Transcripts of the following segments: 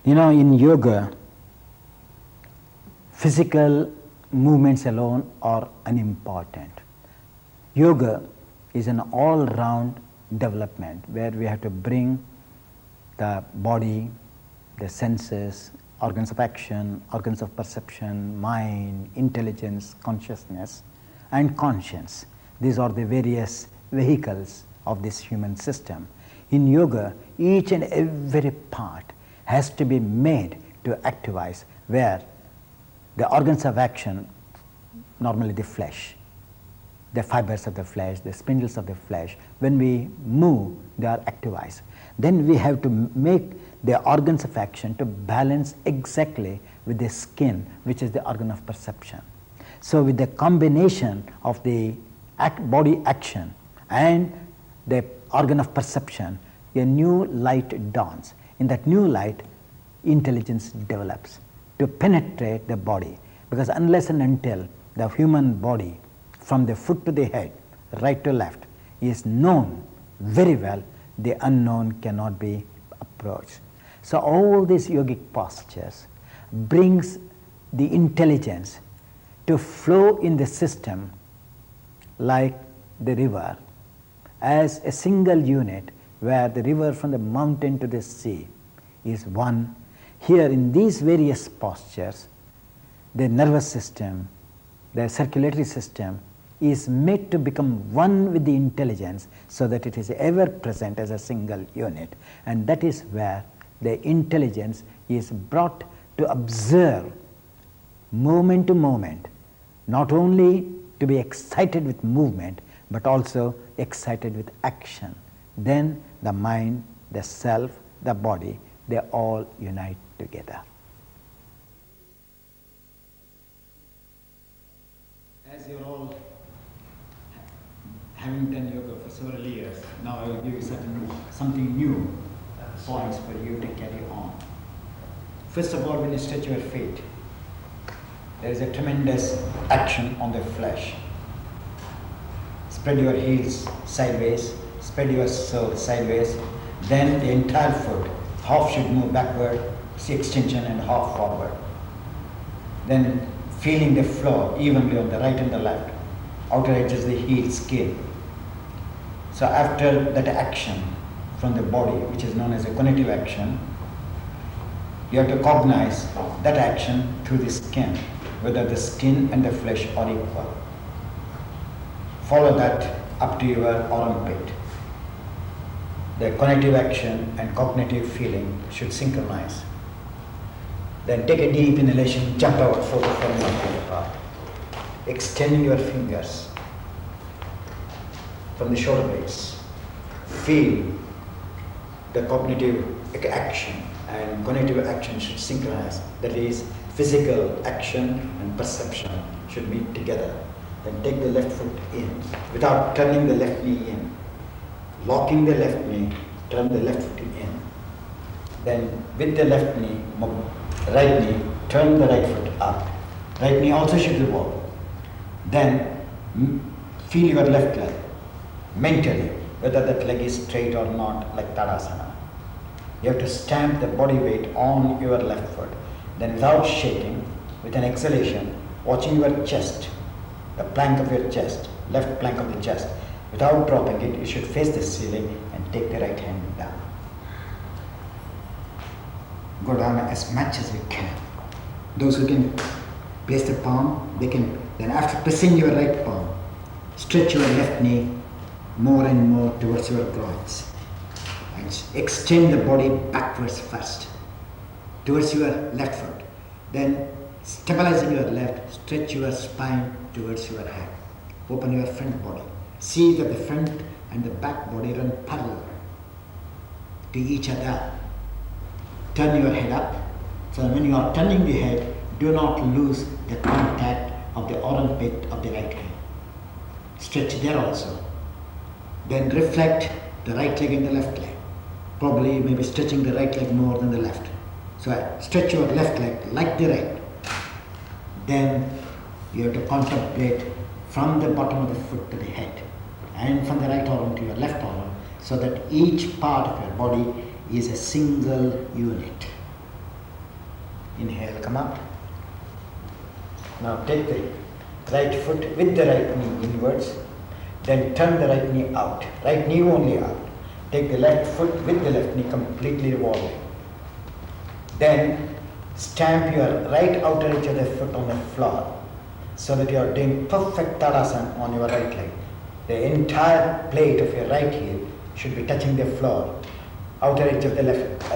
In yoga, physical movements alone are unimportant. Yoga is an all-round development where we have to bring the body, the senses, organs of action, organs of perception, mind, intelligence, consciousness, and conscience. These are the various vehicles of this human system. In yoga, each and every part has to be made to activize, where the organs of action, normally the flesh, the fibers of the flesh, the spindles of the flesh, when we move, they are activized. Then we have to make the organs of action to balance exactly with the skin, which is the organ of perception. So with the combination of the body action and the organ of perception, a new light dawns. In that new light, intelligence develops to penetrate the body, because unless and until the human body from the foot to the head, right to left, is known very well, the unknown cannot be approached. So all these yogic postures brings the intelligence to flow in the system like the river as a single unit, where the river from the mountain to the sea is one. Here in these various postures, the nervous system, the circulatory system is made to become one with the intelligence, so that it is ever present as a single unit. And that is where the intelligence is brought to observe moment to moment, not only to be excited with movement, but also excited with action. Then the mind, the self, the body, they all unite together. As you're all having done yoga for several years, now I will give you something new points for you to carry on. First of all, when you stretch your feet, there is a tremendous action on the flesh. Spread your heels sideways, spread your sole sideways, then the entire foot, half should move backward, see extension, and half forward. Then feeling the flow evenly on the right and the left, outer edges of the heel skin. So after that action from the body, which is known as a cognitive action, you have to cognize that action through the skin, whether the skin and the flesh are equal. Follow that up to your armpit. The cognitive action and cognitive feeling should synchronize. Then take a deep inhalation, jump out 4 to 4 centimeters apart, extending your fingers from the shoulder blades. Feel the cognitive action and cognitive action should synchronize. That is, physical action and perception should meet together. Then take the left foot in without turning the left knee in. Locking the left knee, turn the left foot in. Then with the left knee, right knee, turn the right foot up. Right knee also should revolve. Then feel your left leg mentally, whether that leg is straight or not, like Tadasana. You have to stamp the body weight on your left foot. Then without shaking, with an exhalation, watching your chest, the plank of your chest, left plank of the chest, without dropping it, you should face the ceiling and take the right hand down. Go down as much as you can. Those who can place the palm, they can. Then after pressing your right palm, stretch your left knee more and more towards your groins. And extend the body backwards first, towards your left foot. Then stabilizing your left, stretch your spine towards your head. Open your front body. See that the front and the back body run parallel to each other. Turn your head up. So when you are turning the head, do not lose the contact of the armpit of the right hand. Stretch there also. Then reflect the right leg and the left leg. Probably maybe stretching the right leg more than the left. So stretch your left leg like the right. Then you have to contemplate from the bottom of the foot to the head, and from the right arm to your left arm, so that each part of your body is a single unit. Inhale, come up. Now take the right foot with the right knee inwards. Then turn the right knee out. Right knee only out. Take the left foot with the left knee completely revolving. Then stamp your right outer edge of the foot on the floor so that you are doing perfect Tadasana on your right leg. The entire plate of your right heel should be touching the floor. Outer edge of the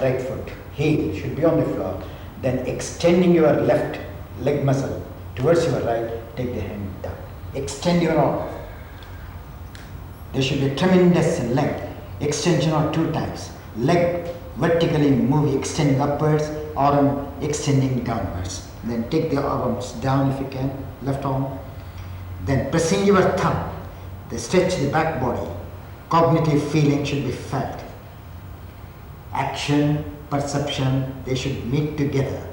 right foot, heel should be on the floor. Then extending your left leg muscle towards your right, take the hand down. Extend your arm. There should be a tremendous leg extension of two types. Leg vertically move, extending upwards, arm extending downwards. Then take the arms down if you can, left arm. Then pressing your thumb, they stretch the back body. Cognitive feeling should be felt. Action, perception, they should meet together.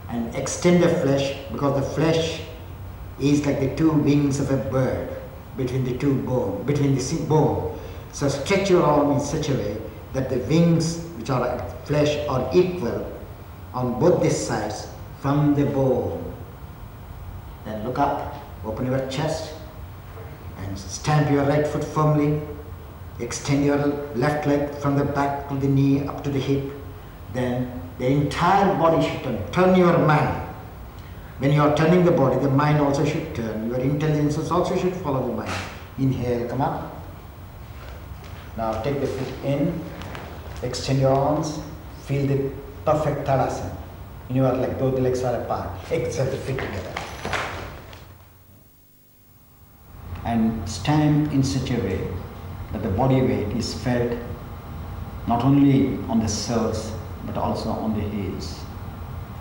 And extend the flesh, because the flesh is like the two wings of a bird between the two bone, between the bone. So stretch your arm in such a way that the wings, which are like flesh, are equal on both these sides from the bone. Then look up, open your chest, and stamp your right foot firmly. Extend your left leg from the back to the knee up to the hip. Then the entire body should turn. Turn your mind. When you are turning the body, the mind also should turn. Your intelligence also should follow the mind. Inhale, come up. Now take the foot in. Extend your arms. Feel the perfect Tadasana in your leg, though the legs are apart. Exhale the feet together. And stand in such a way that the body weight is felt not only on the soles but also on the heels,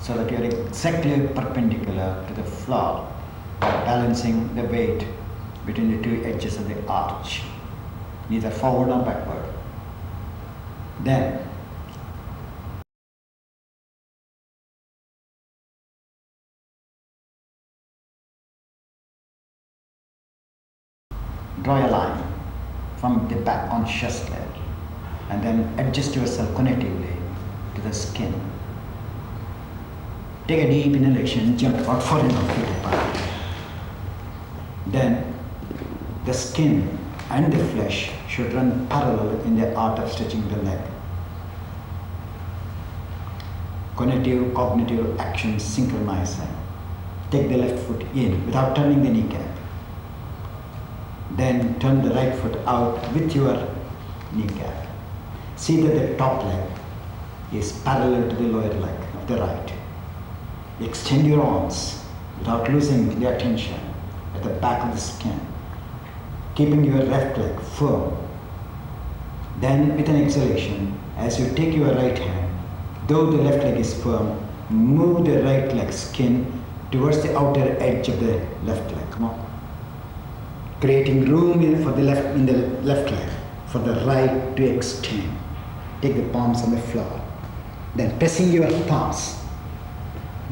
so that you are exactly perpendicular to the floor, balancing the weight between the two edges of the arch, neither forward nor backward. Then draw a line from the back consciously, and then adjust yourself connectively to the skin. Take a deep inhalation, jump about 4 feet apart. Then the skin and the flesh should run parallel in the art of stretching the leg. Cognitive, cognitive actions synchronizing. Take the left foot in without turning the kneecap. Then turn the right foot out with your kneecap. See that the top leg is parallel to the lower leg of the right. Extend your arms without losing the attention at the back of the skin, keeping your left leg firm. Then with an exhalation, as you take your right hand, though the left leg is firm, move the right leg skin towards the outer edge of the left leg. Come on. Creating room for the left in the left leg for the right to extend. Take the palms on the floor. Then pressing your palms,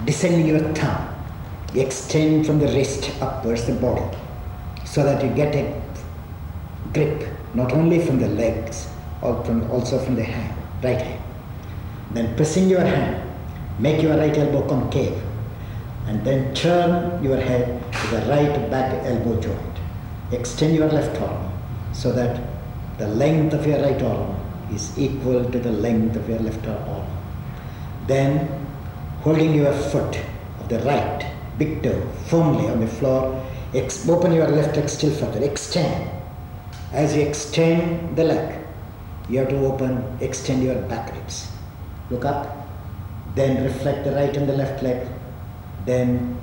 descending your thumb, extend from the wrist upwards the body, so that you get a grip not only from the legs, also from the hand, right hand. Then pressing your hand, make your right elbow concave, and then turn your head to the right back elbow joint. Extend your left arm so that the length of your right arm is equal to the length of your left arm. Then, holding your foot of the right big toe firmly on the floor, open your left leg still further. Extend. As you extend the leg, you have to extend your back ribs. Look up. Then reflect the right and the left leg. Then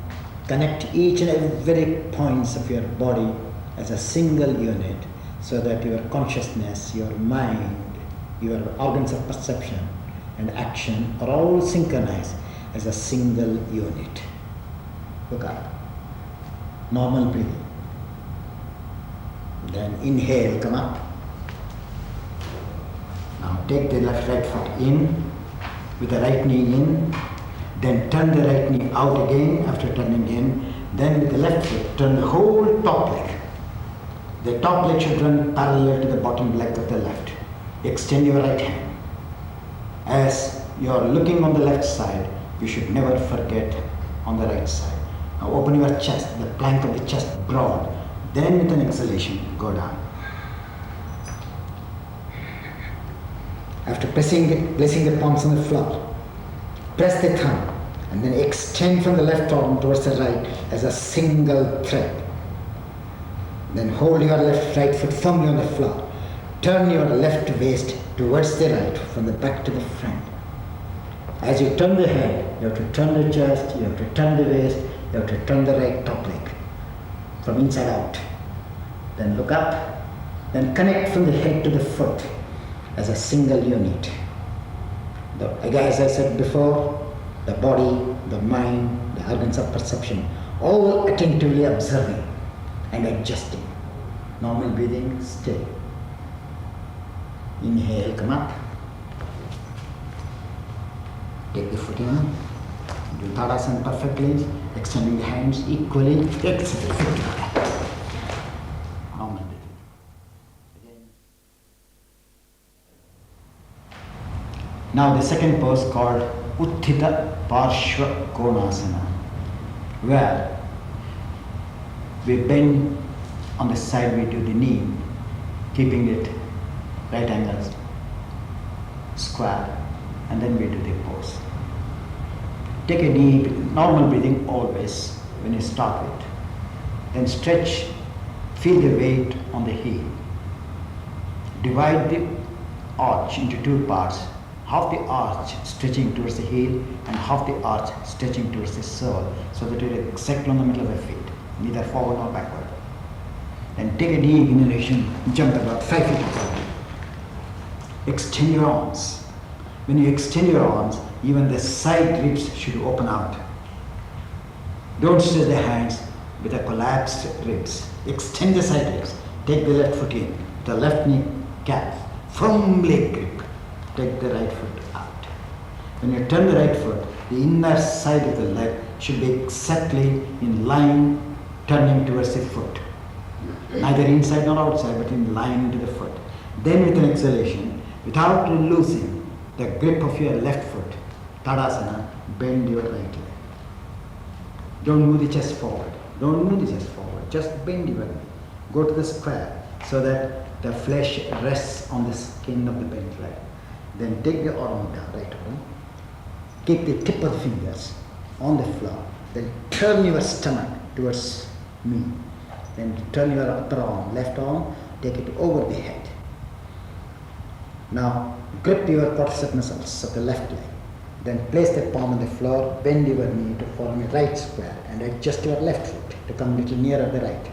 connect each and every points of your body as a single unit, so that your consciousness, your mind, your organs of perception and action are all synchronized as a single unit. Look up. Normal breathing. Then inhale, come up. Now take the right foot in with the right knee in. Then turn the right knee out again after turning in. Then with the left foot, turn the whole top leg. The top leg should run parallel to the bottom leg of the left. Extend your right hand. As you are looking on the left side, you should never forget on the right side. Now open your chest, the plank of the chest broad. Then with an exhalation, go down. After placing the palms on the floor, press the thumb and then extend from the left arm towards the right as a single thread. Then hold your right foot firmly on the floor. Turn your left waist towards the right from the back to the front. As you turn the head, you have to turn the chest, you have to turn the waist, you have to turn the right top leg from inside out. Then look up, then connect from the head to the foot as a single unit. As I said before, the body, the mind, the organs of perception, all attentively observing and adjusting. Normal breathing, stay. Inhale, come up. Take the foot in. Do Tadasana perfectly, extending the hands equally. Exhale, foot down. Normal breathing. Again. Now the second pose called Utthita Parshva Konasana, where we bend on the side we do the knee, keeping it right angles, square, and then we do the pose. Take a deep, normal breathing always when you start it. Then stretch, feel the weight on the heel. Divide the arch into two parts, half the arch stretching towards the heel and half the arch stretching towards the sole, so that it is exactly on the middle of the feet, neither forward nor backward. Then take a deep inhalation, jump about 5 feet apart. Extend your arms. When you extend your arms, even the side ribs should open out. Don't stretch the hands with the collapsed ribs. Extend the side ribs. Take the left foot in, the left knee calf, firmly grip. Take the right foot out. When you turn the right foot, the inner side of the leg should be exactly in line, turning towards the foot. Neither inside nor outside, but in line to the foot. Then with an exhalation, without losing the grip of your left foot, Tadasana, bend your right leg. Don't move the chest forward. Don't move the chest forward. Just bend your knee. Go to the square so that the flesh rests on the skin of the bent leg. Then take the arm down, right arm. Keep the tip of the fingers on the floor. Then turn your stomach towards me. Then turn your upper arm, left arm, take it over the head. Now grip your quadricep muscles of the left leg. Then place the palm on the floor, bend your knee to form a right square and adjust your left foot to come a little nearer the right.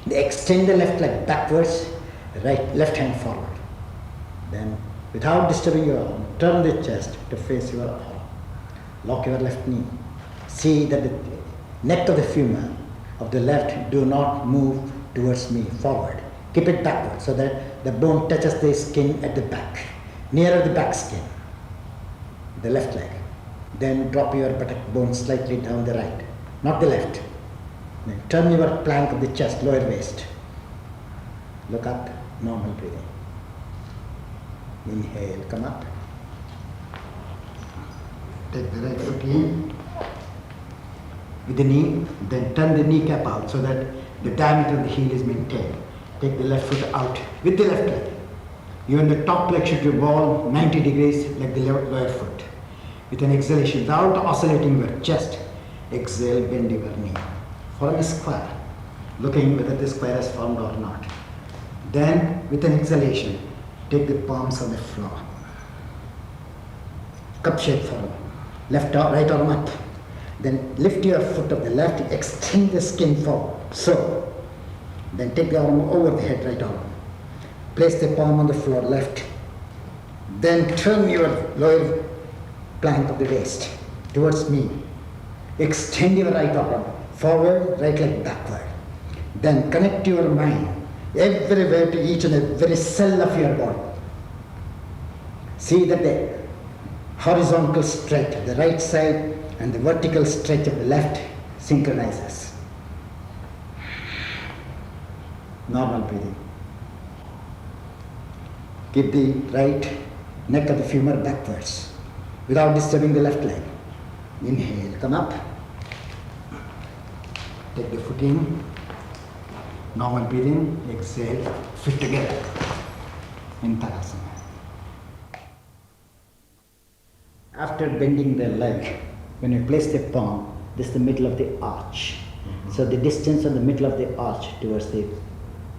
Then extend the left leg backwards, left hand forward. Then without disturbing your arm, turn the chest to face your arm. Lock your left knee. See that the neck of the femur of the left do not move towards me forward. Keep it backward so that the bone touches the skin at the back, nearer the back skin, the left leg. Then drop your buttock bone slightly down the right, not the left. Then turn your plank of the chest, lower waist. Look up, normal breathing. Inhale, come up. Take the right foot in with the knee, then turn the kneecap out so that the diameter of the heel is maintained. Take the left foot out with the left leg. Even the top leg should revolve 90 degrees like the lower foot. With an exhalation, without oscillating your chest, exhale, bend your knee. Form a square, looking whether the square is formed or not. Then, with an exhalation, take the palms on the floor. Cup shape form. Left arm, right arm up. Then lift your foot of the left, extend the skin forward. So, then take the arm over the head, right arm. Place the palm on the floor, left. Then turn your lower plank of the waist towards me. Extend your right arm forward, right leg backward. Then connect your mind everywhere to each and every cell of your body. See that the horizontal stretch of the right side and the vertical stretch of the left synchronizes. Normal breathing. Keep the right neck of the femur backwards without disturbing the left leg. Inhale, come up. Take the foot in. Normal breathing. Exhale, fit together in Tadasana. After bending the leg, when you place the palm, this is the middle of the arch. So the distance of the middle of the arch towards the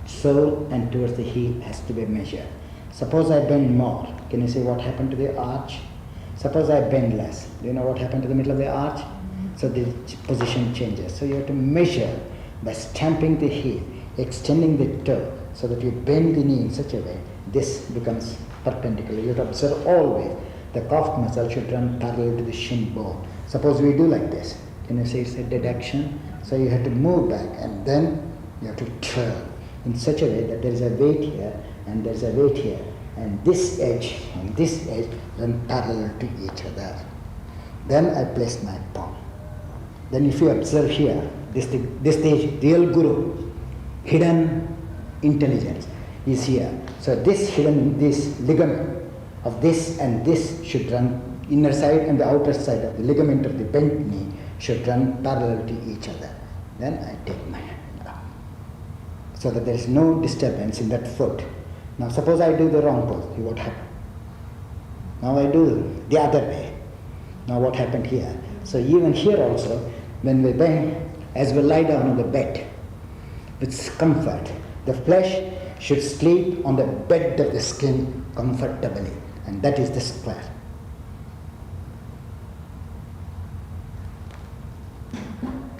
sole and towards the heel has to be measured. Suppose I bend more. Can you see what happened to the arch? Suppose I bend less. Do you know what happened to the middle of the arch? So the position changes. So you have to measure by stamping the heel, extending the toe, so that you bend the knee in such a way, this becomes perpendicular. You have to observe always the calf muscle should run parallel to the shin bone. Suppose we do like this. Can you see it's a dead action? So you have to move back and then you have to turn in such a way that there is a weight here and there is a weight here. And this edge and this edge run parallel to each other. Then I place my palm. Then if you observe here, this the real guru, hidden intelligence is here. So this ligament of this and this should run, inner side and the outer side of the ligament of the bent knee should run parallel to each other. Then I take my hand up so that there is no disturbance in that foot. Now suppose I do the wrong pose, see what happened. Now I do the other way. Now what happened here? So even here also, when we bend, as we lie down on the bed with comfort, the flesh should sleep on the bed of the skin comfortably, and that is the square.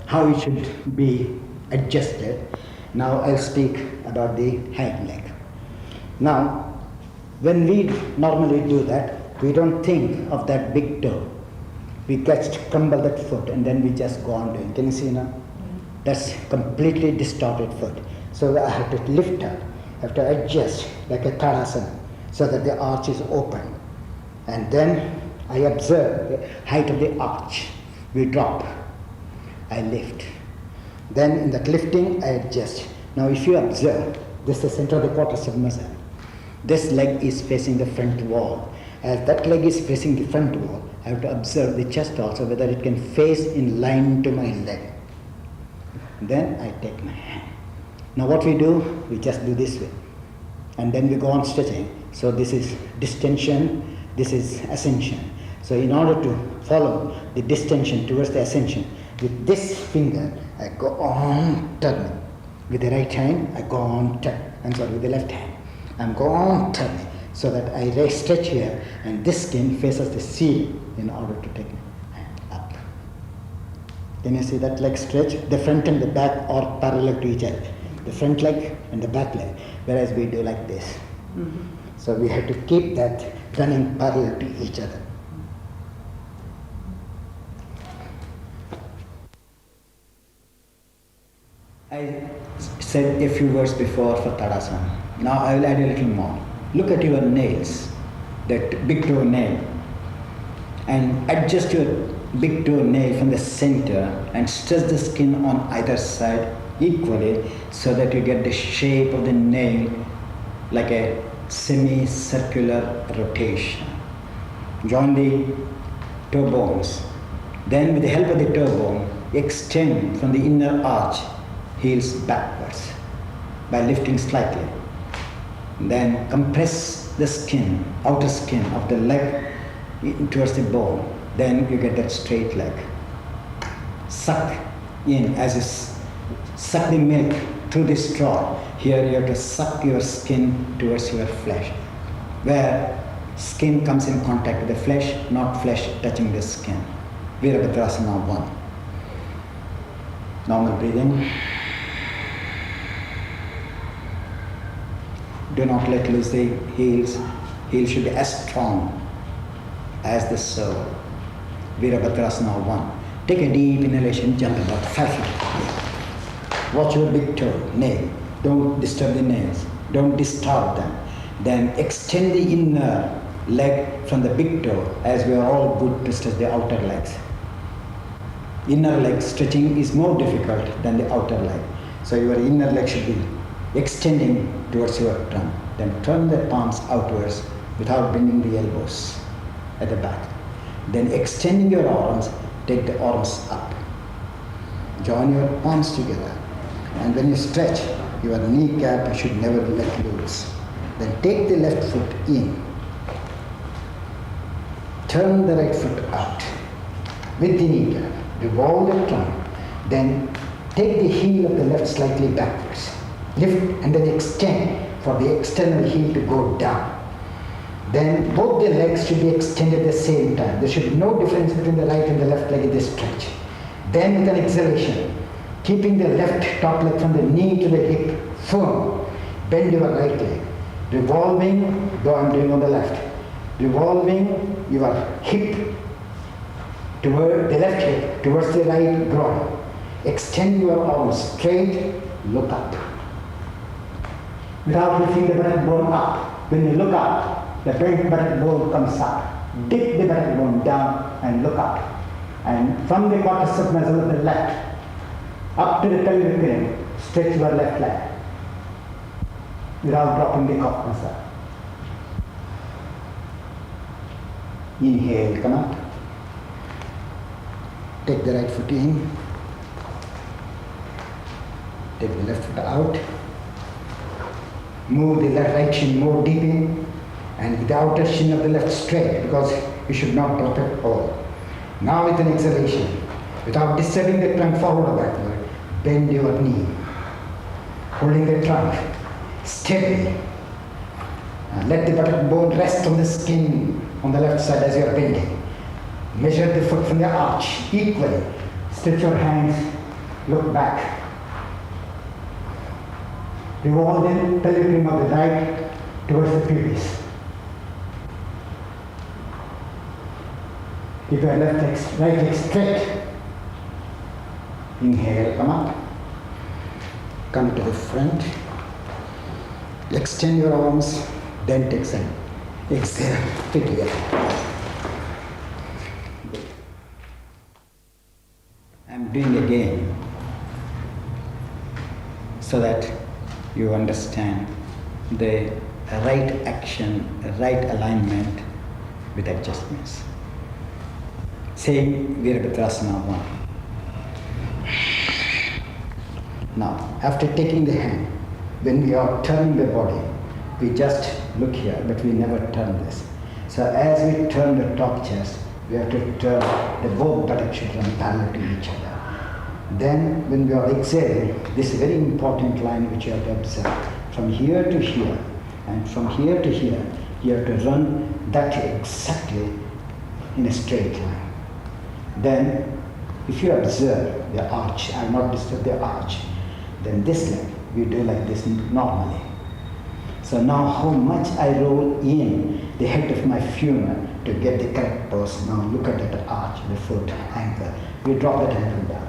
How it should be adjusted. Now I'll speak about the hind leg. Now, when we normally do that, we don't think of that big toe. We just crumble that foot and then we just go on doing. Can you see now? That's completely distorted foot. So I have to lift up, I have to adjust like a Tadasana so that the arch is open. And then I observe the height of the arch. We drop, I lift. Then in that lifting, I adjust. Now if you observe, this is the center of the quadricep muscle. This leg is facing the front wall. As that leg is facing the front wall, I have to observe the chest also, whether it can face in line to my leg. Then I take my hand. Now what we do, we just do this way. And then we go on stretching. So this is distension, this is ascension. So in order to follow the distension towards the ascension, with this finger, I go on turning. With the right hand, I go on turning. With the left hand, I'm go on turning. So that I stretch here and this skin faces the ceiling in order to take my hand up. Can you see that leg stretch? The front and the back are parallel to each other. The front leg and the back leg, whereas we do like this. Mm-hmm. So we have to keep that running parallel to each other. I said a few words before for Tadasana. Now I will add a little more. Look at your nails, that big toe nail, and adjust your big toe nail from the center and stretch the skin on either side equally so that you get the shape of the nail like a semicircular rotation. Join the toe bones. Then with the help of the toe bone, extend from the inner arch, heels backwards by lifting slightly. Then compress the skin, outer skin of the leg towards the bone. Then you get that straight leg. Suck in as you suck the milk through the straw. Here you have to suck your skin towards your flesh, where skin comes in contact with the flesh, not flesh touching the skin. Virabhadrasana 1. Normal breathing. Do not let loose the heels. Heels should be as strong as the sole. Virabhadrasana 1. Take a deep inhalation, jump about 5 feet. Watch your big toe, nail. Don't disturb the nails. Don't disturb them. Then extend the inner leg from the big toe, as we are all good to stretch the outer legs. Inner leg stretching is more difficult than the outer leg. So your inner leg should be extending towards your trunk. Then turn the palms outwards without bending the elbows at the back. Then extending your arms, take the arms up. Join your palms together. And when you stretch, your kneecap should never let loose. Then take the left foot in. Turn the right foot out with the kneecap. Revolve the trunk. Then take the heel of the left slightly backwards. Lift and then extend for the external heel to go down. Then both the legs should be extended at the same time. There should be no difference between the right and the left leg in this stretch. Then with an exhalation, keeping the left top leg from the knee to the hip firm, bend your right leg. Revolving, though I'm doing on the left, revolving your hip toward the left hip towards the right groin. Extend your arms straight, look up. Without lifting the buttock bone up. When you look up, the buttock bone comes up. Dip the buttock bone down and look up. And from the quadricep muscle of the left up to the pelvic ring, stretch your left leg without dropping the calf muscle. Inhale, come up. Take the right foot in. Take the left foot out. Move the right shin more deep in, and the outer shin of the left straight, because you should not drop it all. Now with an exhalation, without disturbing the trunk forward or backward, bend your knee, holding the trunk steadily. Let the buttock bone rest on the skin on the left side as you are bending. Measure the foot from the arch equally. Stretch your hands, look back. Revolve the pelvic ring of the right towards the pelvis. Keep your right leg straight. Inhale, come up. Come to the front. Extend your arms, then exhale. Exhale, fit together. I'm doing again so that you understand the right action, right alignment with adjustments. Same Virabhadrasana 1. Now, after taking the hand, when we are turning the body, we just look here, but we never turn this. So as we turn the top chest, we have to turn the both buttocks should run parallel to each other. Then when we are exhaling, this very important line which you have to observe, from here to here, and from here to here, you have to run that exactly in a straight line. Then, if you observe the arch, I have not disturbed the arch, then this leg, we do like this normally. So now how much I roll in the head of my femur to get the correct pose. Now look at that arch, the foot, ankle. We drop that ankle down.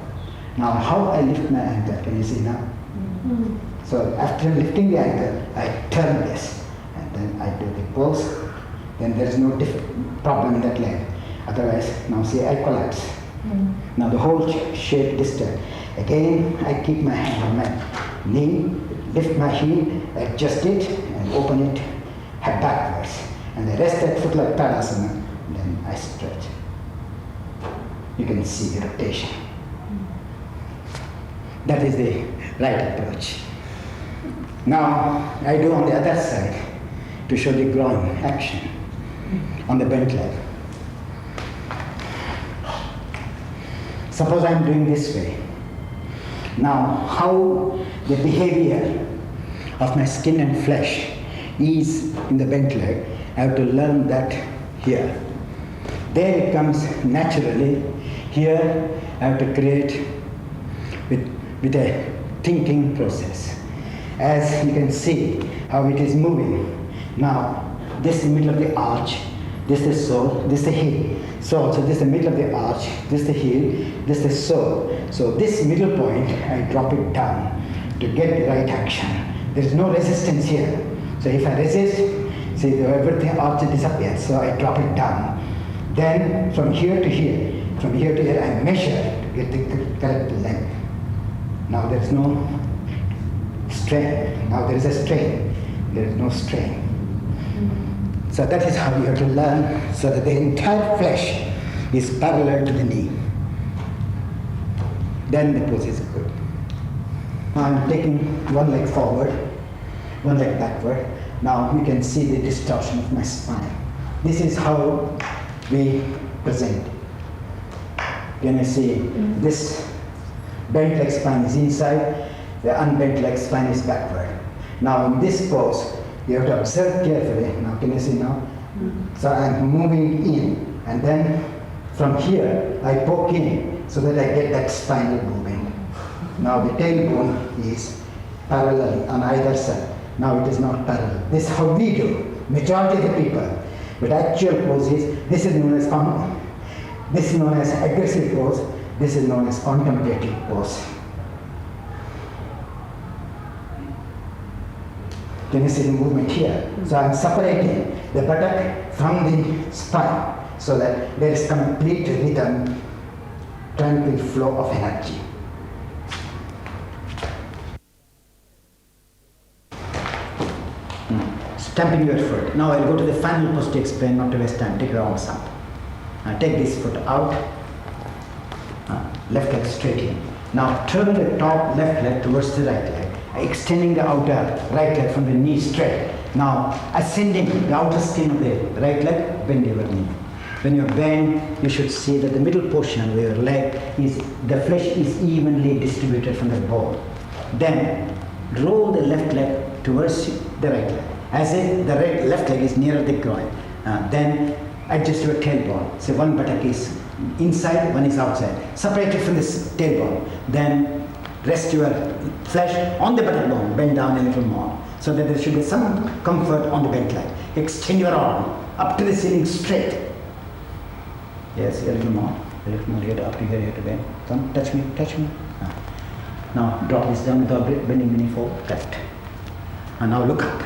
Now how I lift my ankle, can you see now? Mm-hmm. So after lifting the ankle, I turn this, and then I do the pose. Then there is no problem in that leg. Otherwise, now see, I collapse. Mm. Now the whole shape disturbed. Again, I keep my hand on my knee, lift my heel, adjust it, and open it, head backwards. And I rest that foot like Padasana, then I stretch. You can see the rotation. That is the right approach. Now, I do on the other side to show the groin action on the bent leg. Suppose I am doing this way. Now, how the behavior of my skin and flesh is in the bent leg, I have to learn that here. There it comes naturally. Here, I have to create with a thinking process. As you can see how it is moving. Now, this is the middle of the arch, this is the sole, this is the heel. So this is the middle of the arch, this is the heel, this is the sole. So this middle point, I drop it down to get the right action. There is no resistance here. So if I resist, see everything arch disappears. So I drop it down. Then from here to here, I measure to get the correct length. Now there is no strain. Now there is a strain. There is no strain. So that is how you have to learn, so that the entire flesh is parallel to the knee. Then the pose is good. Now I'm taking one leg forward, one leg backward. Now you can see the distortion of my spine. This is how we present. Can you see this bent leg spine is inside, the unbent leg spine is backward. Now in this pose, you have to observe carefully. Now can you see now? So I'm moving in, and then from here I poke in so that I get that spinal movement. Now the tailbone is parallel on either side. Now it is not parallel. This is how we do, majority of the people. But actual pose is, this is known as aggressive pose, this is known as contemplative pose. Can you see the movement here? So I'm separating the buttock from the spine so that there is complete rhythm, tranquil flow of energy. Stamping your foot. Now I'll go to the final pose to explain, not to waste time. Take your arms up. Take this foot out. Left leg straight in. Now turn the top left leg towards the right leg, extending the outer right leg from the knee straight. Now ascending the outer skin of the right leg, bend your knee. When you bend, you should see that the middle portion of your leg is, the flesh is evenly distributed from the bone. Then roll the left leg towards the right leg, as if the left leg is nearer the groin. Then adjust your tailbone. So one buttock is inside, one is outside. Separate it from this tailbone. Then rest your flesh on the buttock bone. Bend down a little more, so that there should be some comfort on the bent leg. Extend your arm up to the ceiling straight. Yes, a little more here, up to here, here to bend. Come, touch me. Now drop this down without bending the knee forward. Correct. And now look up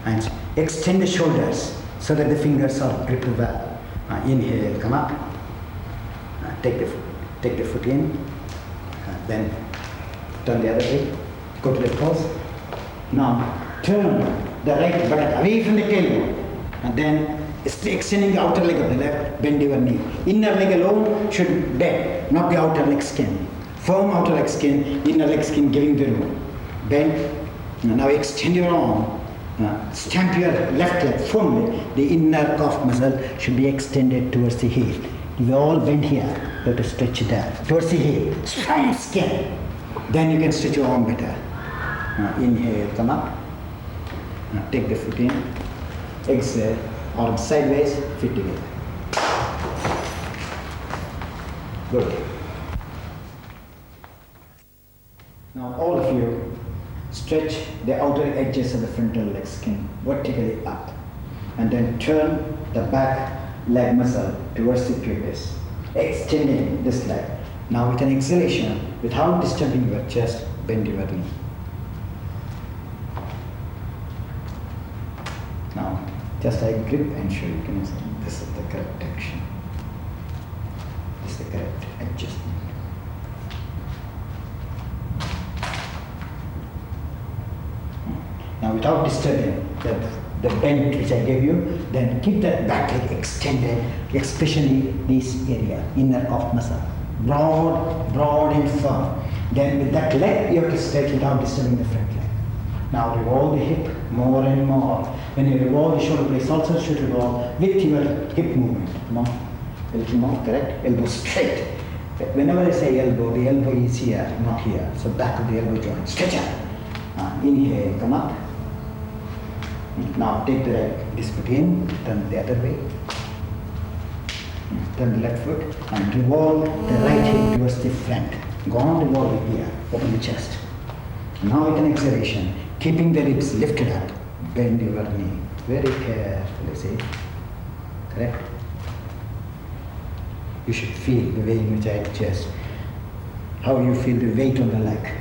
and extend the shoulders so that the fingers are gripped well. Inhale, come up. Take the foot in. Then turn the other way. Go to the pose. Now turn the right buttock away from the tailbone, and then extending the outer leg of the left, bend your knee. Inner leg alone should bend, not the outer leg skin. Firm outer leg skin, inner leg skin giving the room. Bend. Now extend your arm. Stamp your left leg firmly. The inner calf muscle should be extended towards the heel. You all bend here. You have to stretch it down towards the heel. Strong skin. Then you can stretch your arm better. Inhale, come up. Take the foot in. Exhale. Arms sideways, feet together. Good. Now all of you stretch the outer edges of the frontal leg skin vertically up, and then turn the back leg muscle towards the pubis, extending this leg. Now with an exhalation, without disturbing your chest, bend your knee. Now just I grip and show you. Can you see? This is the correct action. This is the correct adjustment. Now without disturbing the bend which I gave you, then keep that back leg extended, especially this area, inner calf muscle. Broad and firm. Then with that leg, you have to stretch without disturbing the front leg. Now revolve the hip more and more. When you revolve the shoulder blades, also should revolve with your hip movement. Come on, a little more, correct? Elbow straight. Whenever I say elbow, the elbow is here, not here. So back of the elbow joint. Stretch out. Inhale, come up. Now take this foot in, turn the other way. Turn the left foot and revolve the right hip towards the front. Go on, revolve it here. Open the chest. Now with an exhalation, keeping the ribs lifted up, bend your knee. Very carefully, see? Correct? You should feel the way in which I adjust. How you feel the weight on the leg.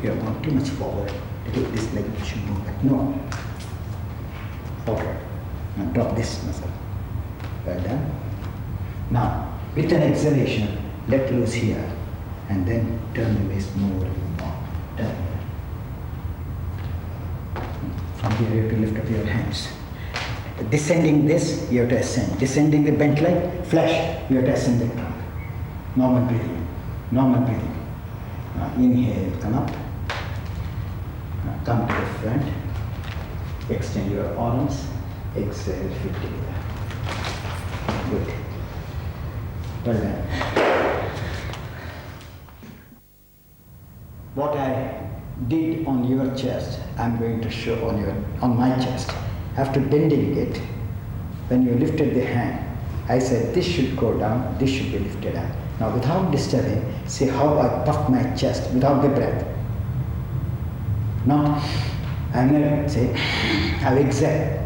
You have gone too much forward. This leg should move back. No. Forward. Now drop this muscle. Well done. Now, with an exhalation, let loose here. And then turn the waist more and more. Turn. From here you have to lift up your hands. Descending this, you have to ascend. Descending the bent leg, flesh, you have to ascend the trunk. Normal breathing. Normal breathing. Inhale, come up. Come to the front. Extend your arms. Exhale, feet together. Good. Well done. What I did on your chest, I'm going to show on my chest. After bending it, when you lifted the hand, I said this should go down, this should be lifted up. Now without disturbing, see how I puffed my chest without the breath. Not, I'm not say, I'll exhale.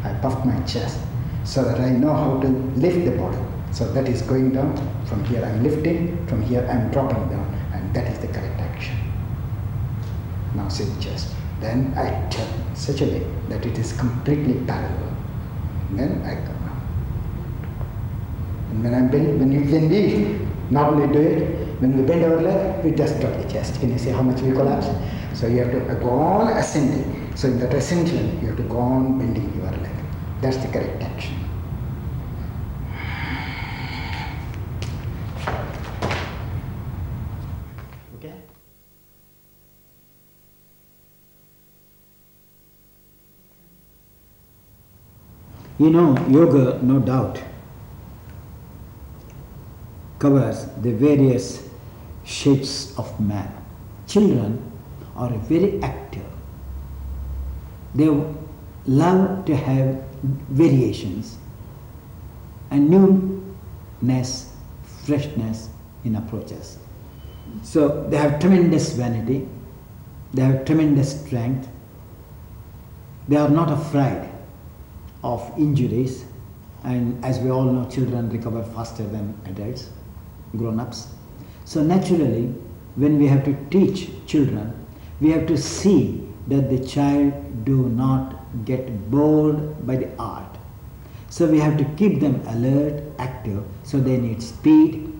I puffed my chest so that I know how to lift the body. So that is going down, from here I'm lifting, from here I'm dropping down, and that is the correct action. Now sit chest. Then I turn such a way that it is completely parallel. Then I come down. And when we normally do it, when we bend our leg, we just drop the chest. Can you see how much we collapse? So you have to go on ascending. So in that ascension, you have to go on bending your leg. That's the correct action. Okay? You know, yoga, no doubt, covers the various shapes of man. Children are very active. They love to have variations and newness, freshness in approaches. So they have tremendous vanity, they have tremendous strength, they are not afraid of injuries, and as we all know, children recover faster than adults, grown-ups. So naturally, when we have to teach children, we have to see that the child do not get bored by the art. So we have to keep them alert, active, so they need speed,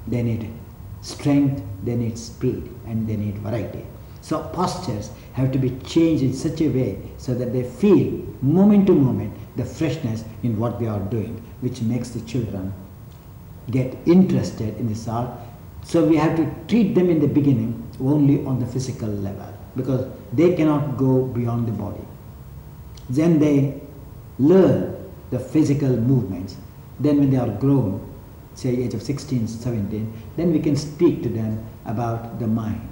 they need strength, they need speed, and they need variety. So postures have to be changed in such a way so that they feel moment to moment the freshness in what they are doing, which makes the children get interested in this art. So we have to treat them in the beginning only on the physical level, because they cannot go beyond the body. Then they learn the physical movements. Then when they are grown, say age of 16, 17, then we can speak to them about the mind.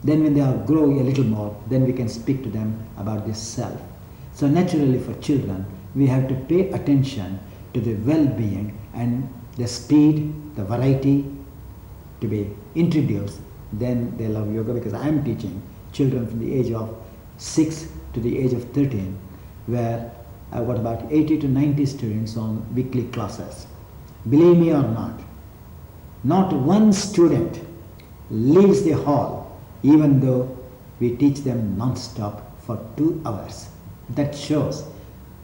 Then when they are growing a little more, then we can speak to them about the self. So naturally for children, we have to pay attention to the well-being and the speed, the variety to be introduced. Then they love yoga, because I am teaching children from the age of 6 to the age of 13, where I've got about 80 to 90 students on weekly classes. Believe me or not one student leaves the hall even though we teach them non-stop for 2 hours. That shows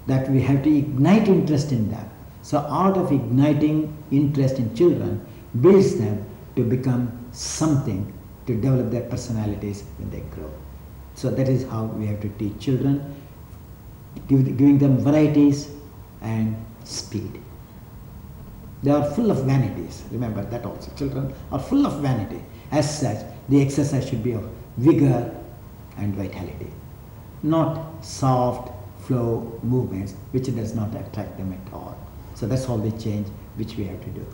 that we have to ignite interest in them. So art of igniting interest in children builds them to become something, to develop their personalities when they grow. So that is how we have to teach children, giving them varieties and speed. They are full of vanities. Remember that also. Children are full of vanity. As such, the exercise should be of vigor and vitality, not soft flow movements which does not attract them at all. So that's all the change which we have to do.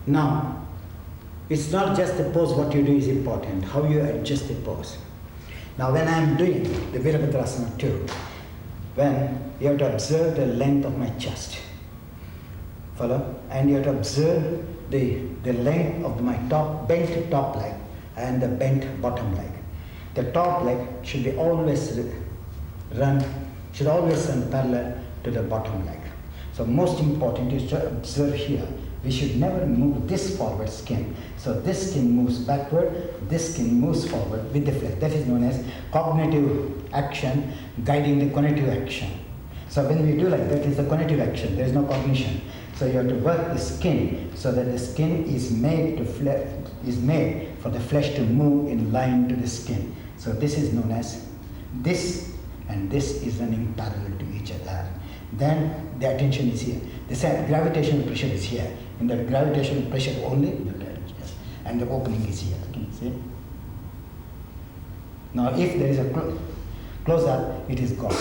Now, it's not just the pose, what you do is important, how you adjust the pose. Now when I am doing the Virabhadrasana too, when you have to observe the length of my chest, follow, and you have to observe the length of my bent top leg and the bent bottom leg. The top leg should be always run parallel to the bottom leg. So most important is to observe here. We should never move this forward skin. So this skin moves backward, this skin moves forward with the flex. That is known as cognitive action guiding the cognitive action. So when we do like that, it's the cognitive action, there is no cognition. So you have to work the skin so that the skin is made for the flesh to move in line to the skin. So this is known as this, and this is running parallel to each other. Then the attention is here. The gravitational pressure is here. In the gravitational pressure only, and the opening is here. Can you see? Now, if there is a close-up, it is gone.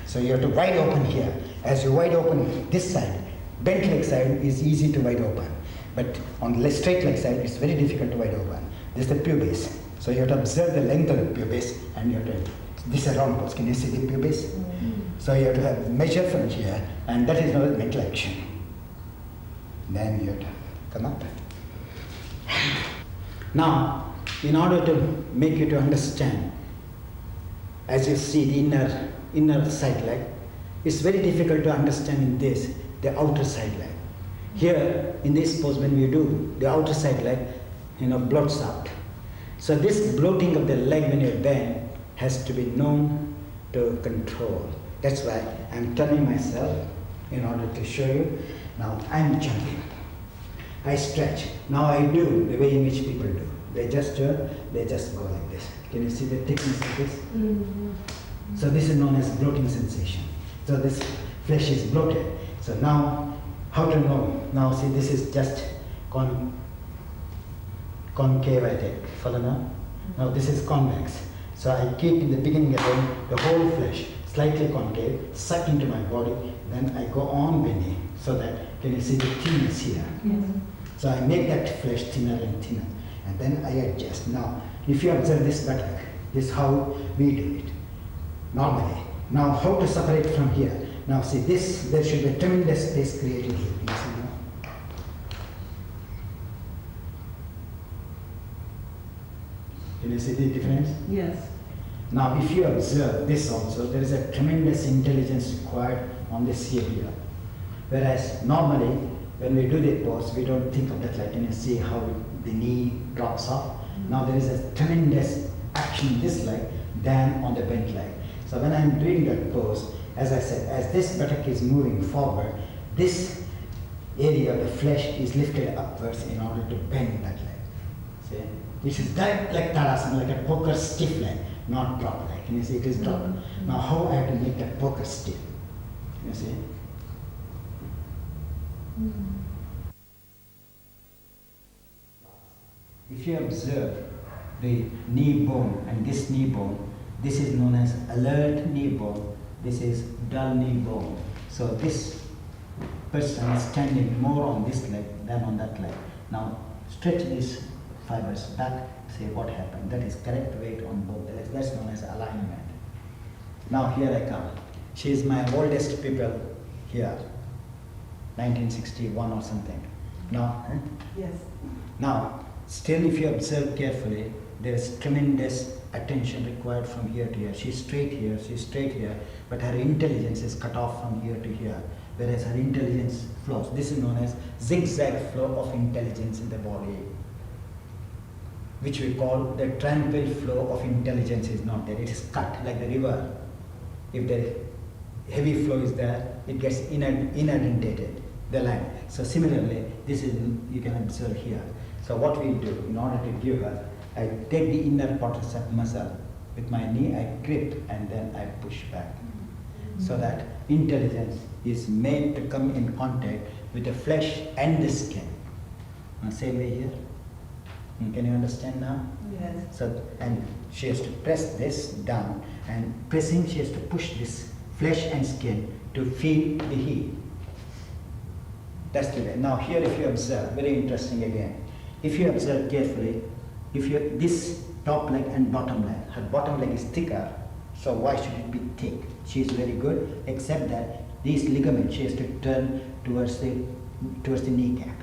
So you have to wide open here. As you wide open this side, bent leg side is easy to wide open. But on the straight leg side, it's very difficult to wide open. This is the pubis. So you have to observe the length of the pubis, and you have to, this is a round pulse. Can you see the pubis? Mm-hmm. So you have to have measure from here, and that is not mental action. Then you have to come up. Now, in order to make you to understand, as you see the inner side leg, it's very difficult to understand in this, the outer side leg. Here, in this pose, when we do, the outer side leg, bloats out. So this bloating of the leg when you bend has to be known to control. That's why I'm turning myself in order to show you. Now I'm jumping. I stretch. Now I do the way in which people do. They just go like this. Can you see the thickness of this? Mm-hmm. So this is known as bloating sensation. So this flesh is bloated. So now, how to know? Now see, this is just concave, I think. Follow now? Now this is convex. So I keep in the beginning again the whole flesh slightly concave, suck into my body, then I go on bending so that, can you see the thinness here? Yes. So I make that flesh thinner and thinner, and then I adjust. Now, if you observe this buttock, this is how we do it normally. Now, how to separate from here? Now, see this, there should be a tremendous space created here. You see now? Can you see the difference? Yes. Now, if you observe this also, there is a tremendous intelligence required on this area. Whereas normally, when we do the pose, we don't think of that like, can you see how the knee drops off? Mm-hmm. Now there is a tremendous action in this leg than on the bent leg. So when I'm doing that pose, as I said, as this buttock is moving forward, this area of the flesh is lifted upwards in order to bend that leg. See? This is like Tadasana, like a poker stiff leg, not drop leg. Can you see it is dropped? Mm-hmm. Now how I have to make that poker stiff? Can you see? Mm-hmm. If you observe the knee bone and this knee bone, this is known as alert knee bone, this is dull knee bone. So this person is standing more on this leg than on that leg. Now stretch these fibers back, say what happened. That is correct weight on both the legs. That's known as alignment. Now here I come. She is my oldest pupil here, 1961 or something. Now, yes. Now, still if you observe carefully, there is tremendous attention required from here to here. She's straight here, but her intelligence is cut off from here to here, whereas her intelligence flows. This is known as zigzag flow of intelligence in the body, which we call the tranquil flow of intelligence is not there. It is cut like the river. If the heavy flow is there, it gets inundated, the land. So similarly, this is, you can observe here. So what we do, in order to give her, I take the inner quadricep muscle with my knee, I grip, and then I push back. Mm-hmm. So that intelligence is made to come in contact with the flesh and the skin. Same way here. Can you understand now? Yes. So, and she has to press this down, and pressing, she has to push this flesh and skin to feel the heat. That's the way. Now here if you observe, very interesting again. If you observe carefully, if you, this top leg and bottom leg, her bottom leg is thicker, so why should it be thick? She is very good, except that these ligaments she has to turn towards the kneecap.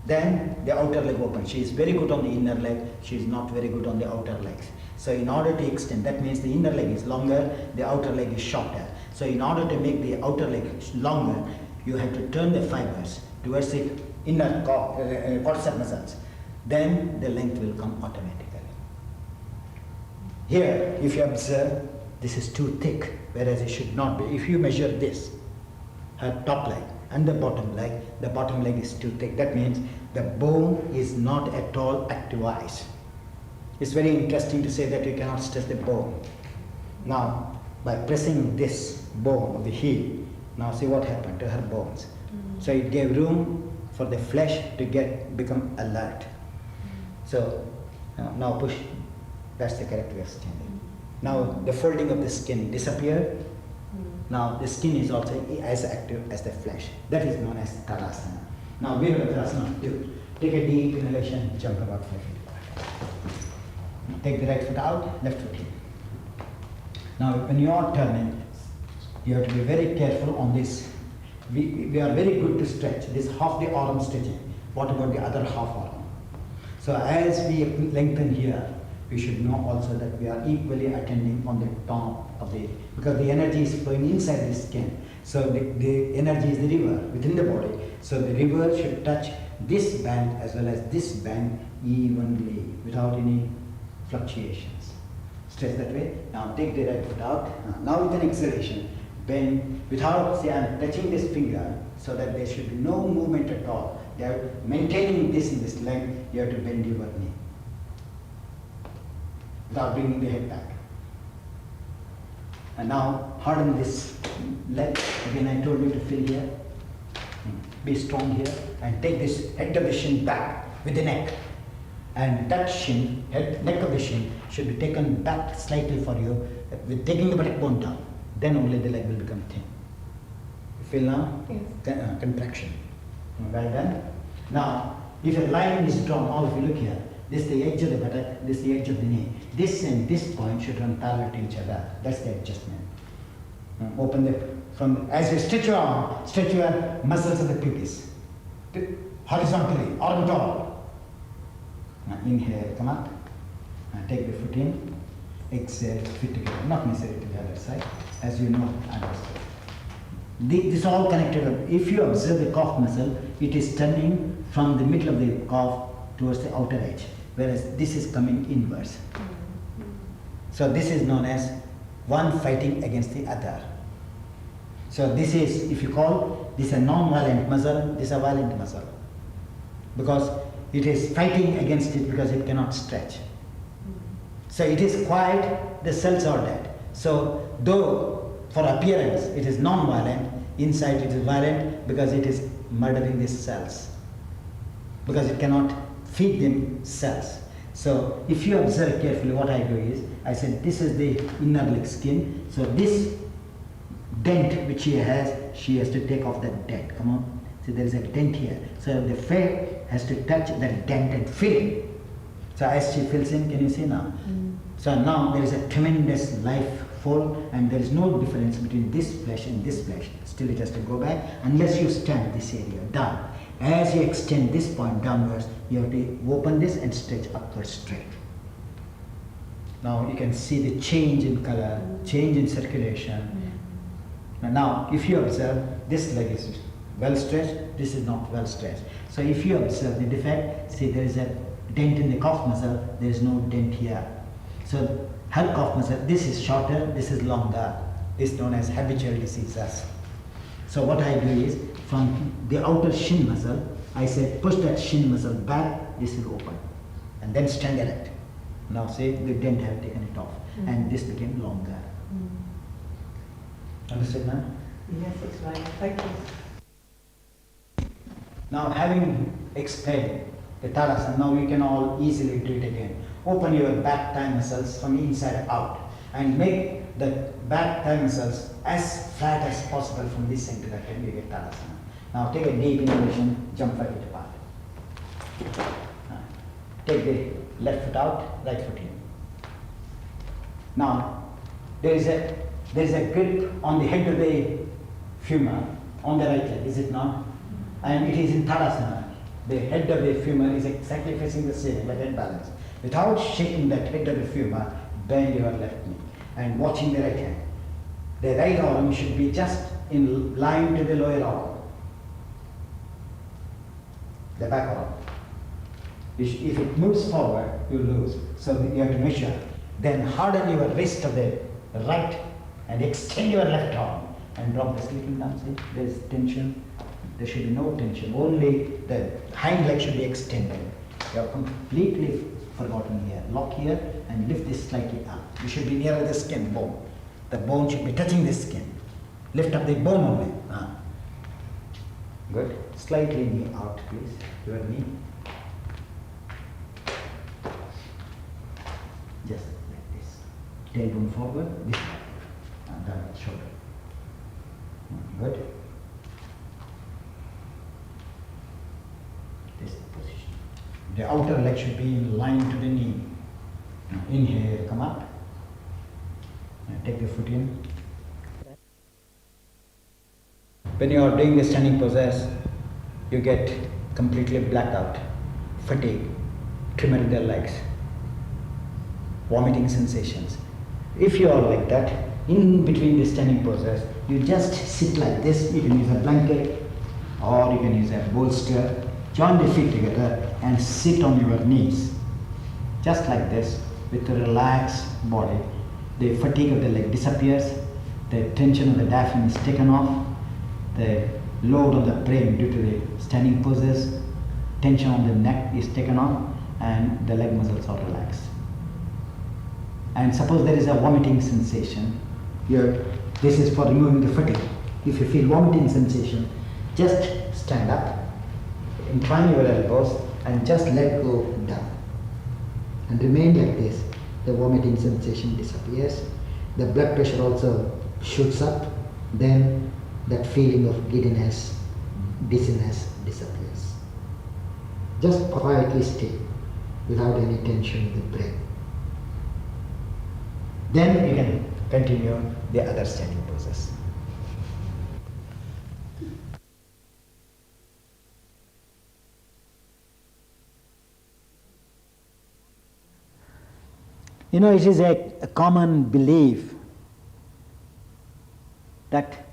Then the outer leg opens. She is very good on the inner leg, she is not very good on the outer legs. So in order to extend, that means the inner leg is longer, the outer leg is shorter. So in order to make the outer leg longer, you have to turn the fibers towards the inner quadricep muscles. Then the length will come automatically. Here, if you observe, this is too thick, whereas it should not be. If you measure this, her top leg and the bottom leg is too thick. That means the bone is not at all activized. It's very interesting to say that you cannot stretch the bone. Now, by pressing this bone of the heel, now see what happened to her bones. So it gave room for the flesh to become alert. So now push, that's the correct way of standing. Now the folding of the skin disappeared. Now the skin is also as active as the flesh. That is known as Tadasana. Now Virabhadrasana, take a deep inhalation, jump about 5 feet apart. Take the right foot out, left foot in. Now when you are turning, you have to be very careful on this. We are very good to stretch. This half the arm stretching. What about the other half arm? So as we lengthen here, we should know also that we are equally attending on the top of the, because the energy is flowing inside the skin. So the energy is the river within the body. So the river should touch this band as well as this band evenly without any fluctuations. Stretch that way. Now take the right foot out. Now with an exhalation, bend without, say I am touching this finger, so that there should be no movement at all. You are maintaining this in this length, you have to bend your knee without bringing the head back. And now harden this leg. Again I told you to feel here. Be strong here and take this head of the shin back with the neck. And that shin, neck of the shin should be taken back slightly for you, with taking the buttock bone down. Then only the leg will become thin. You feel now? Yes. Contraction. Well done. Now, if a line is drawn, all of you look here. This is the edge of the buttock, this is the edge of the knee. This and this point should run parallel to each other. That's the adjustment. Open as you stretch your arm, stretch your muscles of the pubis. Horizontally, arm tall. Now inhale, come up. Take the foot in. Exhale, feet together. Not necessarily to the other side. As you know, understood. This is all connected. If you observe the calf muscle, it is turning from the middle of the calf towards the outer edge, whereas this is coming inwards. So this is known as one fighting against the other. So this is, if you call this a non-violent muscle, this is a violent muscle. Because it is fighting against it because it cannot stretch. So it is quiet, the cells are dead. So though for appearance it is non-violent, inside it is violent because it is murdering the cells. Because it cannot feed them cells. So if you observe carefully, what I do is, I said this is the inner leg skin. So this dent which she has to take off that dent. Come on. See, there is a dent here. So the foot has to touch that dent and fill it. So as she fills in, can you see now? So now there is a tremendous life fold and there is no difference between this flesh and this flesh. Still it has to go back unless you stand this area down. As you extend this point downwards, you have to open this and stretch upwards straight. Now you can see the change in color, change in circulation. Now if you observe, this leg is well stretched, this is not well stretched. So if you observe the defect, see there is a dent in the calf muscle, there is no dent here. So her calf muscle, this is shorter, this is longer. It's known as habitual diseases. So what I do is, from the outer shin muscle, I said push that shin muscle back, this will open. And then stand erect. Now say the dent have taken it off. And this became longer. Understood now? Yes, it's right. Thank you. Now having explained the Tadasana, now you can all easily do it again. Open your back thigh muscles from inside out and make the back thigh muscles as flat as possible from this end to that end. You get Tadasana. Now take a deep inhalation, jump 5 feet apart. Take the left foot out, right foot in. Now there is a grip on the head of the femur on the right leg, is it not? And it is in Tadasana. The head of the femur is exactly facing the ceiling, like head balance. Without shaking that head of the femur, bend your left knee and watching the right hand. The right arm should be just in line to the lower arm, the back arm. If it moves forward, you lose. So you have to measure. Then harden your wrist of the right and extend your left arm and drop the sleeping down. See, there is tension. There should be no tension. Only the hind leg should be extended. You are completely forgotten here. Lock here and lift this slightly up. You should be nearer the skin, bone. The bone should be touching the skin. Lift up the bone only. Good. Slightly knee out, please. Your knee. Just like this. Tailbone forward, this way. And down shoulder. Good. This position. The outer leg should be in line to the knee. Now inhale, come up. And take the foot in. When you are doing the standing poses, you get completely blacked out, fatigue, tremor in the legs, vomiting sensations. If you are like that, in between the standing poses, you just sit like this. You can use a blanket or you can use a bolster. Join the feet together and sit on your knees. Just like this, with a relaxed body. The fatigue of the leg disappears, the tension of the diaphragm is taken off, the load on the brain due to the standing poses, tension on the neck is taken off, and the leg muscles are relaxed. And suppose there is a vomiting sensation, this is for removing the fatigue. If you feel vomiting sensation, just stand up, incline your elbows and just let go down. And remain like this. The vomiting sensation disappears. The blood pressure also shoots up. Then that feeling of giddiness, dizziness disappears. Just quietly stay without any tension in the brain. Then you can continue the other standing poses. You know, it is a common belief that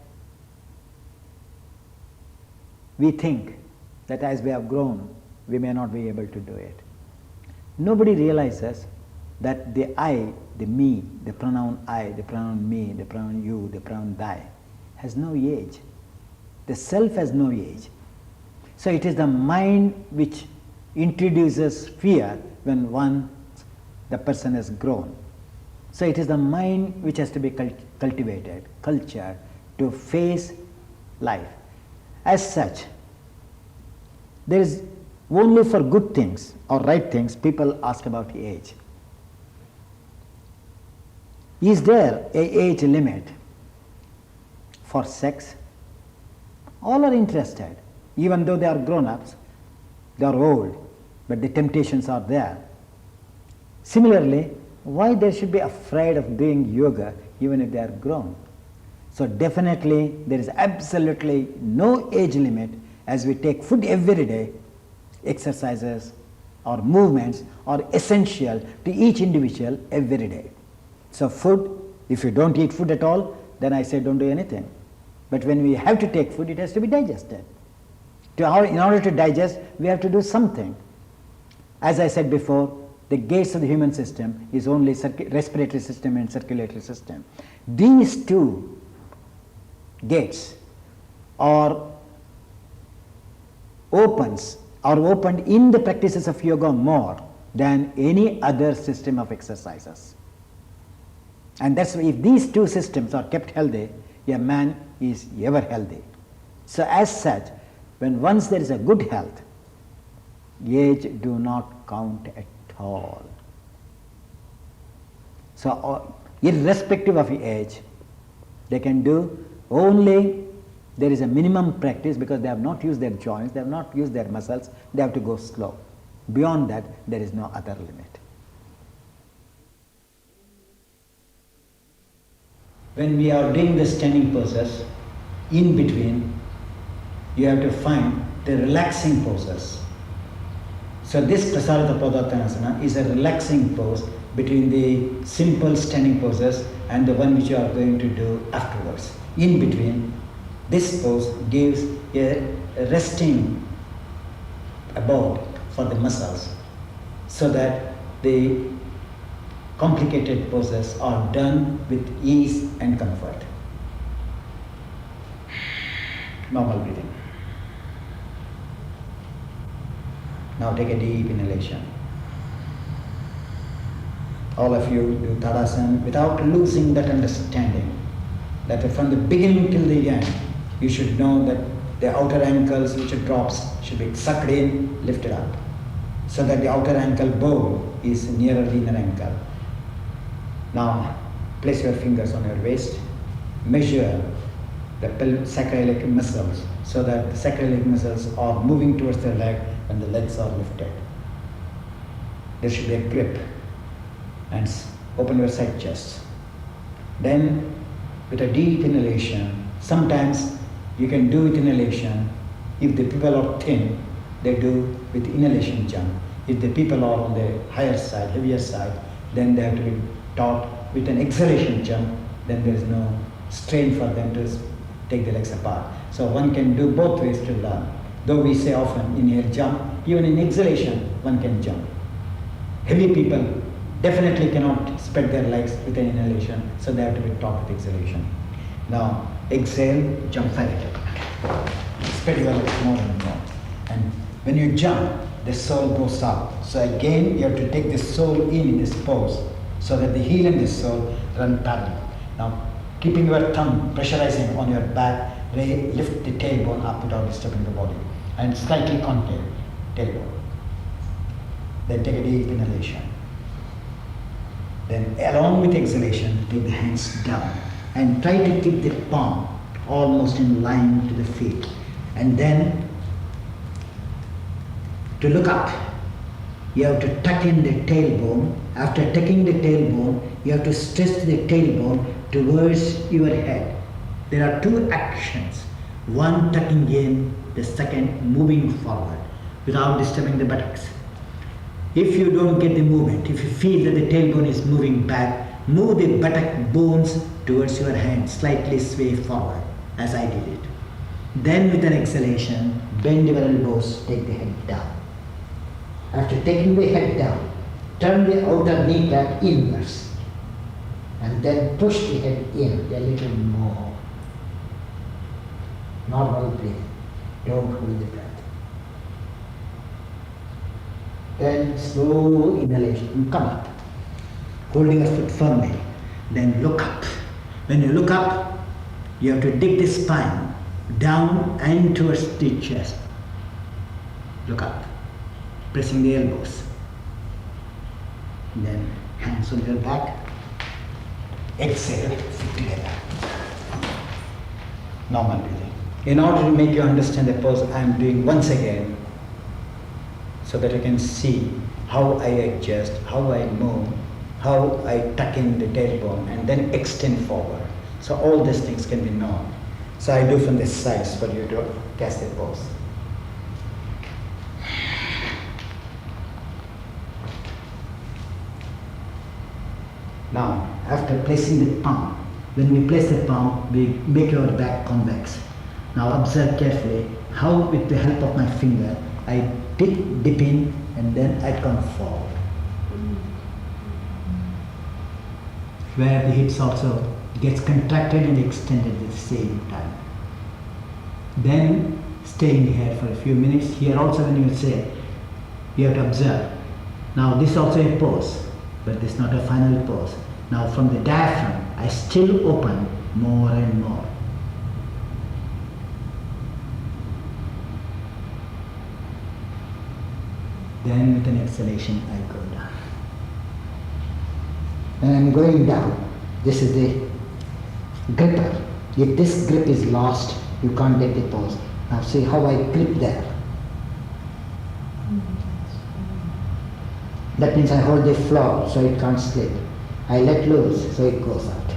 we think that as we have grown, we may not be able to do it. Nobody realizes that the I, the me, the pronoun I, the pronoun me, the pronoun you, the pronoun thy has no age. The self has no age. So it is the mind which introduces fear when the person has grown. So it is the mind which has to be cultivated, cultured to face life. As such, there is only for good things or right things people ask about age. Is there an age limit for sex? All are interested, even though they are grown-ups, they are old, but the temptations are there. Similarly, why they should be afraid of doing yoga even if they are grown? So definitely there is absolutely no age limit. As we take food every day, exercises or movements are essential to each individual every day. So food, if you don't eat food at all, then I say don't do anything. But when we have to take food, it has to be digested. In order to digest, we have to do something. As I said before, the gates of the human system is only respiratory system and circulatory system. These two gates are opened in the practices of yoga more than any other system of exercises. And that's why if these two systems are kept healthy, a man is ever healthy. So as such, when once there is a good health, age do not count at all. So irrespective of age, they can do only, there is a minimum practice because they have not used their joints, they have not used their muscles, they have to go slow. Beyond that, there is no other limit. When we are doing the standing poses, in between, you have to find the relaxing poses. So this Prasarita Padattanasana is a relaxing pose between the simple standing poses and the one which you are going to do afterwards. In between, this pose gives a resting abode for the muscles so that the complicated poses are done with ease and comfort. Normal breathing. Now take a deep inhalation. all of you do Tadasana without losing that understanding. That from the beginning till the end, you should know that the outer ankles which drops should be sucked in, lifted up, so that the outer ankle bone is nearer the inner ankle. Now, place your fingers on your waist, measure the sacroiliac muscles so that the sacroiliac muscles are moving towards the leg when the legs are lifted. There should be a grip, and open your side chest. Then, with a deep inhalation, sometimes you can do with inhalation. If the people are thin, they do with inhalation jump. If the people are on the higher side, heavier side, then they have to be taught with an exhalation jump. Then there is no strain for them to take the legs apart. So one can do both ways to learn. Though we say often inhale jump, even in exhalation one can jump. Heavy people definitely cannot spread their legs with an inhalation, so they have to be taught with exhalation. Now exhale, jump forward. Spread your legs more and more. And when you jump, the sole goes up. So again, you have to take the sole in this pose, so that the heel and the sole run parallel. Now, keeping your thumb pressurizing on your back, lift the tailbone up without disturbing the body, and slightly contact tailbone. Then take a deep inhalation. Then, along with exhalation, take the hands down and try to keep the palm almost in line to the feet, and then to look up. You have to tuck in the tailbone. After tucking the tailbone, you have to stretch the tailbone towards your head. There are two actions. One tucking in, the second moving forward without disturbing the buttocks. If you don't get the movement, if you feel that the tailbone is moving back, move the buttock bones towards your hand, slightly sway forward, as I did it. Then with an exhalation, bend your elbows, take the head down. After taking the head down, turn the outer kneecap inwards, and then push the head in a little more. Normal breath. Don't hold the breath. Then slow inhalation, come up, holding your foot firmly. Then look up. When you look up, you have to dip the spine down and towards the chest. Look up, pressing the elbows. Then hands on your back. Exhale, feet together. Normal breathing. In order to make you understand the pose I am doing once again, so that you can see how I adjust, how I move, how I tuck in the tailbone and then extend forward. So all these things can be known. So I do from the sides for you to catch the pose. Now, after placing the palm, when we place the palm, we make our back convex. Now observe carefully how with the help of my finger, I dip in and then I come forward. Where the hips also gets contracted and extended at the same time. Then staying here for a few minutes. Here also when you say, you have to observe. Now this is also a pose, but this is not a final pose. Now from the diaphragm, I still open more and more. Then with an exhalation, I go down. When I'm going down, this is the gripper. If this grip is lost, you can't take the pose. Now see how I grip there. That means I hold the floor so it can't slip. I let loose so it goes out.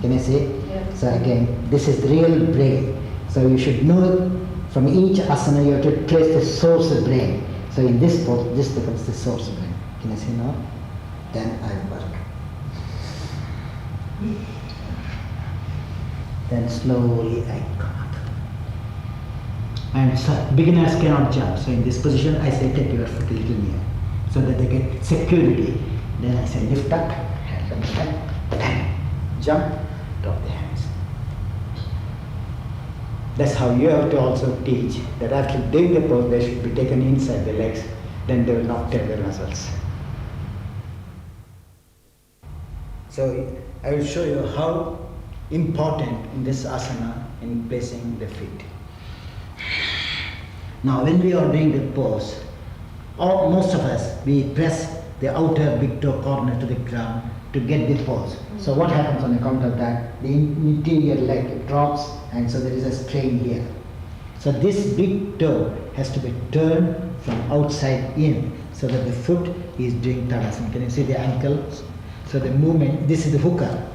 Can you see? Yeah. So again, this is the real brain. So you should know from each asana you have to trace the source of brain. So in this pose, this becomes the source of brain. Can you see now? Then I work. Then slowly I come up. And so beginners cannot jump. So in this position, I say take your foot a little near, so that they get security. Then I say lift up, hand comes back, bang, jump, drop the hands. That's how you have to also teach that after doing the pose, they should be taken inside the legs, then they will not tear their muscles. So I will show you how important in this asana in placing the feet. Now when we are doing the pose, most of us, we press the outer big toe corner to the ground to get the pose. So what happens on account of that? The interior leg drops and so there is a strain here. So this big toe has to be turned from outside in so that the foot is doing Tadasana. Can you see the ankle? So the movement, this is the hooker.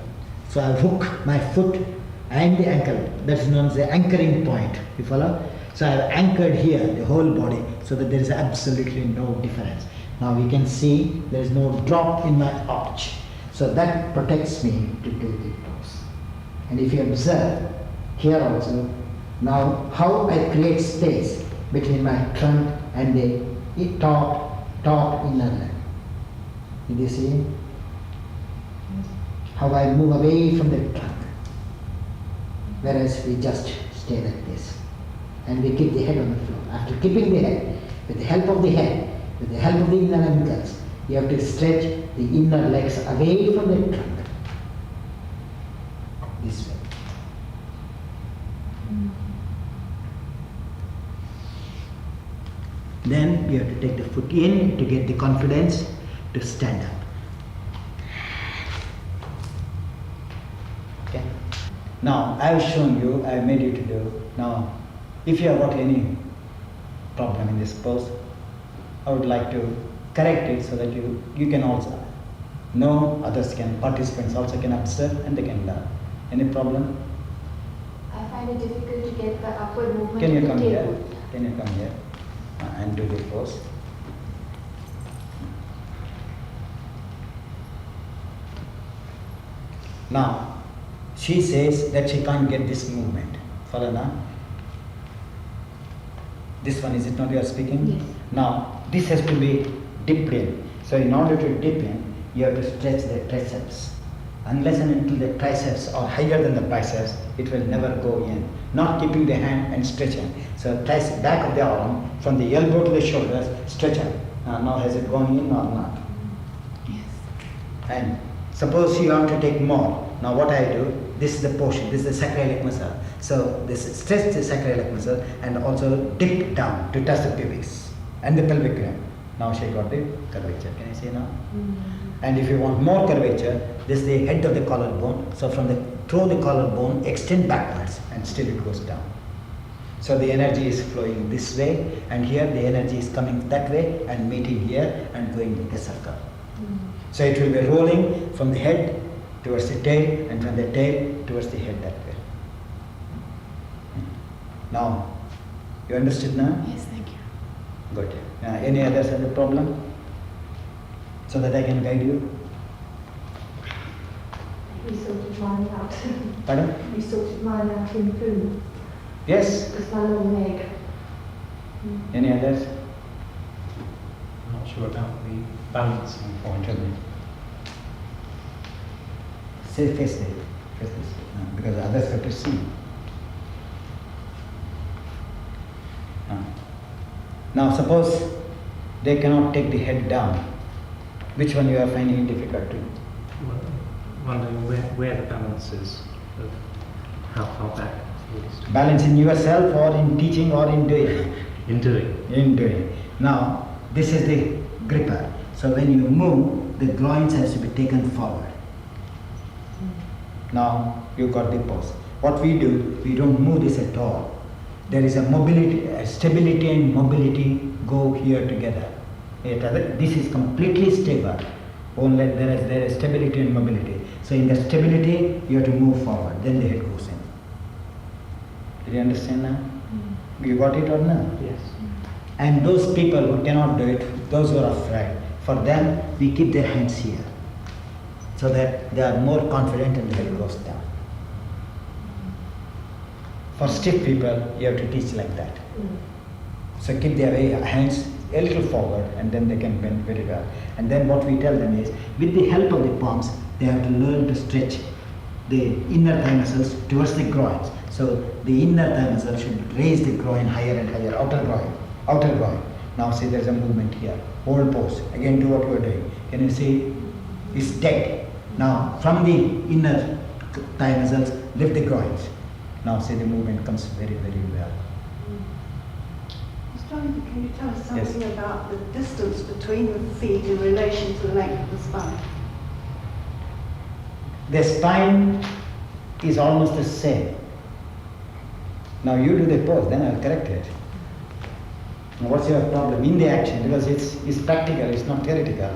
So I hook my foot and the ankle. That is known as the anchoring point. You follow? So I have anchored here the whole body so that there is absolutely no difference. Now we can see there is no drop in my arch. So that protects me to do the pose. And if you observe here also, now how I create space between my trunk and the top inner leg. Did you see? How I move away from the trunk. Whereas we just stay like this. And we keep the head on the floor. After keeping the head, with the help of the head, with the help of the inner ankles, you have to stretch the inner legs away from the trunk. This way. Then you have to take the foot in to get the confidence to stand up. Okay. Now I have shown you, I have made you to do. Now, if you have got any problem in this pose, I would like to correct it so that you can also know, others can, participants also can observe and they can learn. Any problem? I find it difficult to get the upward movement. Can you of the come here? table. Can you come here and do the pose? Now, she says that she can't get this movement. Follow now? This one, is it not you are speaking? Yes. Now, this has to be dipped in. So in order to dip in, you have to stretch the triceps. Unless and until the triceps are higher than the biceps, it will never go in. Not keeping the hand and stretching. So back of the arm, from the elbow to the shoulders, stretch out. Now has it gone in or not? Yes. And suppose you want to take more. Now what I do, this is the portion, this is the sacroiliac muscle. So this stretch the sacroiliac muscle and also dip down to touch the pelvis and the pelvic rim. Now she got the curvature. Can you see now? And if you want more curvature, this is the head of the collarbone. So through the collarbone, extend backwards and still it goes down. So the energy is flowing this way, and here the energy is coming that way and meeting here and going like a circle. So it will be rolling from the head towards the tail and from the tail towards the head that way. Now, you understood now? Yes, thank you. Good. Any others have a problem? So that I can guide you? We sorted mine out. Pardon? We sorted mine out in food. Yes? Because my long leg. Any others? I'm not sure about the balance. Oh, tell me. Say face this. Face this. Because others have to see. Now suppose they cannot take the head down. Which one you are finding difficult to? Wondering where the balance is, of how far back it is to Balance in yourself or in teaching or in doing? in doing. In doing. Now, this is the gripper. So when you move, the groins has to be taken forward. Now, you got the pose. What we do, we don't move this at all. There is a mobility, a stability and mobility go here together. This is completely stable. Only there is stability and mobility. So in the stability, you have to move forward. Then the head goes in. Did you understand now? You got it or not? Yes. And those people who cannot do it, those who are afraid, for them we keep their hands here, so that they are more confident and the head goes down. For stiff people, you have to teach like that. So keep their hands a little forward and then they can bend very well. And then what we tell them is, with the help of the palms, they have to learn to stretch the inner thigh muscles towards the groins. So the inner thigh muscle should raise the groin higher and higher, outer groin, outer groin. Now see there's a movement here, hold pose, again do what you are doing. Can you see? It's dead. Now from the inner thigh muscles, lift the groins. Now see the movement comes very, very well. Mr. Iyengar, can you tell us Yes. something about the distance between the feet in relation to the length of the spine? The spine is almost the same. Now you do the pose, then I'll correct it. Now what's your problem in the action? Because it's practical, it's not theoretical.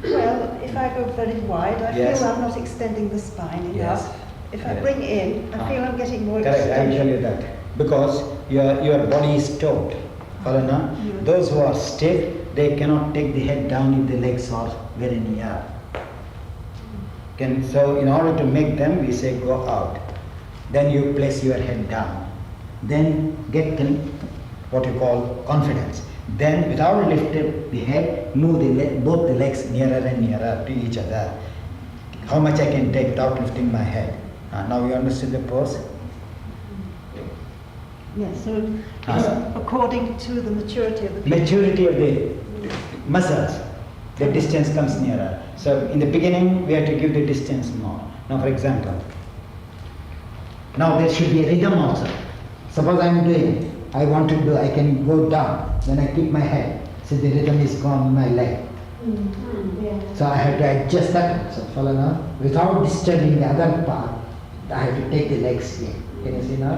Well, if I go very wide, I Yes. feel I'm not extending the spine Yes. enough. If I Yes. bring in, I feel I'm getting more Correct, I will tell extension. you that. Because your body is taut. Follow now? Yes. Those who are stiff, they cannot take the head down if the legs are very near. So in order to make them, we say go out. Then you place your head down. Then get what you call confidence. Then without lifting the head, move both the legs nearer and nearer to each other. How much I can take without lifting my head. Now you understood the pose? Yes, so it's according to the maturity of the people. Maturity of the muscles, the distance comes nearer. So in the beginning, we have to give the distance more. Now for example, now there should be a rhythm also. Suppose I want to do, I can go down, then I keep my head. So the rhythm is gone in my leg. Yeah. So I have to adjust that. So follow now. Without disturbing the other part, I have to take the legs in. Can you see now?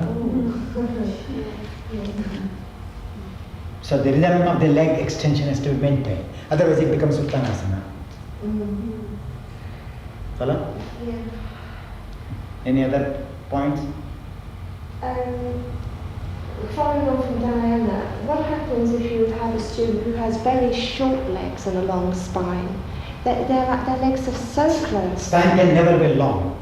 So the rhythm of the leg extension has to be maintained. Otherwise it becomes Uttanasana. Follow? Yeah. Any other points? Following on from Diana, what happens if you have a student who has very short legs and a long spine? Their legs are so close. Spine can never be long.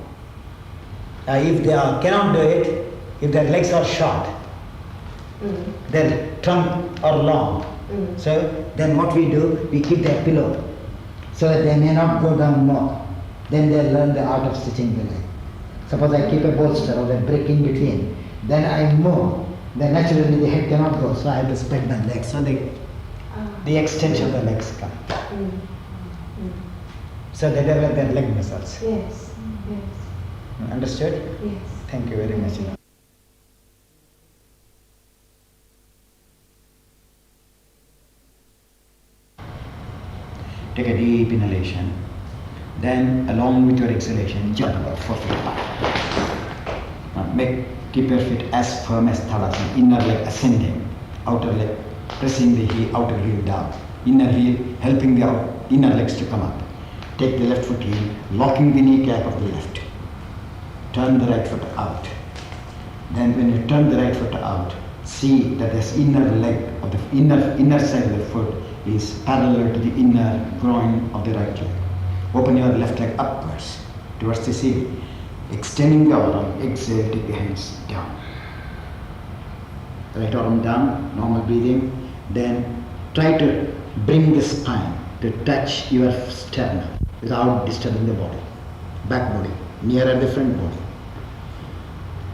If they cannot do it, if their legs are short, their trunk are long. So then what we do, we keep their pillow so that they may not go down more. Then they learn the art of stitching the leg. Suppose I keep a bolster or a brick in between, then I move, then naturally the head cannot go, so I have to spread my legs. So the extension of the legs come. So they develop their leg muscles. Yes, yes, Understood? yes. Thank you very much. Take a deep inhalation. Then, along with your exhalation, jump about 4 feet up. Now keep your feet as firm as Tadasana. Inner leg ascending, outer leg pressing the outer heel down. Inner heel helping the inner legs to come up. Take the left foot in, locking the kneecap of the left. Turn the right foot out. Then when you turn the right foot out, see that this inner leg of the inner side of the foot is parallel to the inner groin of the right leg. Open your left leg upwards towards the ceiling. Extending the arm, exhale, take the hands down. Right arm down, normal breathing. Then try to bring the spine to touch your sternum without disturbing the body. Back body, nearer the front body.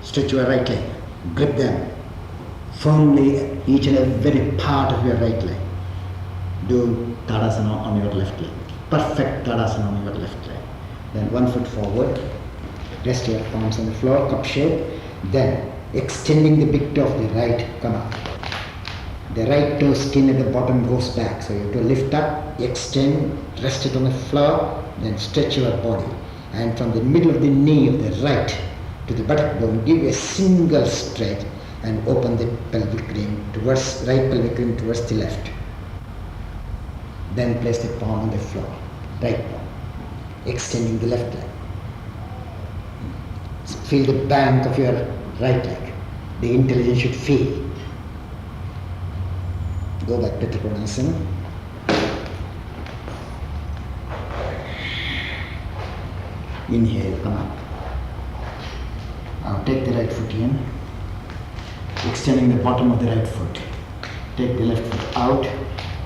Stretch your right leg, grip them firmly, each and every part of your right leg. Do Tadasana on your left leg. Perfect Tadasana on your left leg. Then 1 foot forward, rest your palms on the floor, cup shape. Then extending the big toe of the right, come up. The right toe skin at the bottom goes back, so you have to lift up, extend, rest it on the floor, then stretch your body. And from the middle of the knee of the right to the buttock bone, give a single stretch and open the pelvic ring towards right pelvic ring towards the left. Then place the palm on the floor, right palm, extending the left leg. Feel the bank of your right leg. The intelligence should feel. Go back to Trikonasana. Inhale, come up. Now take the right foot in, extending the bottom of the right foot. Take the left foot out,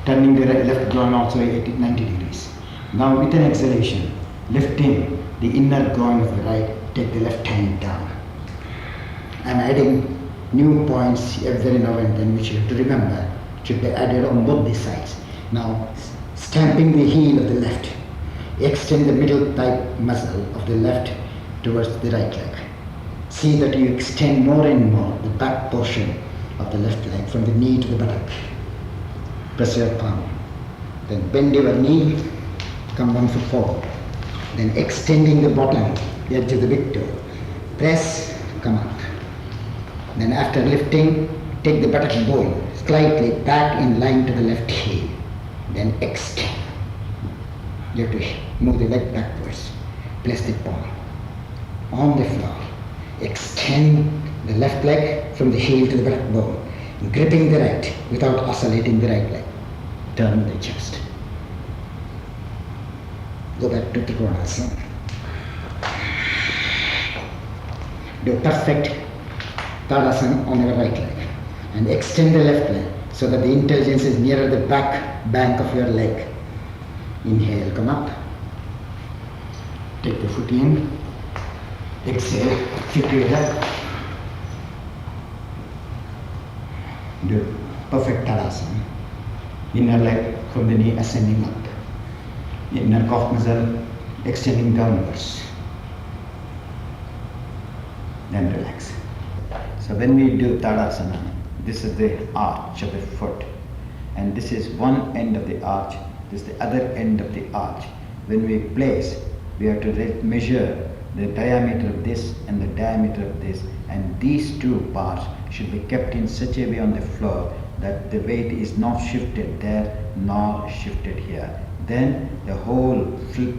turning the left groin also 90 degrees. Now with an exhalation, lifting the inner groin of the right, take the left hand down. I am adding new points every now and then which you have to remember. It should be added on both the sides. Now stamping the heel of the left, Extend the middle thigh muscle of the left towards the right leg. See that you extend more and more the back portion of the left leg from the knee to the buttock. Press your palm. Then bend your knee, come 1 foot forward. Then extending the bottom edge of the big toe. Press, come up. Then after lifting, take the buttock bone slightly back in line to the left heel. Then extend. You have to move the leg backwards. Place the palm on the floor. Extend the left leg from the heel to the buttock bone, gripping the right without oscillating the right leg. Turn the chest. Go back to Trikonasana. Do perfect Tadasana on your right leg and extend the left leg so that the intelligence is nearer the back bank of your leg. Inhale, come up. Take the foot in. Exhale, flip your leg. Do perfect Tadasana. Inner leg from the knee ascending up. Inner calf muscle extending downwards. Then relax. So when we do Tadasana, this is the arch of the foot. And this is one end of the arch, this is the other end of the arch. When we place, we have to measure the diameter of this and the diameter of this, and these two parts should be kept in such a way on the floor that the weight is not shifted there nor shifted here. Then the whole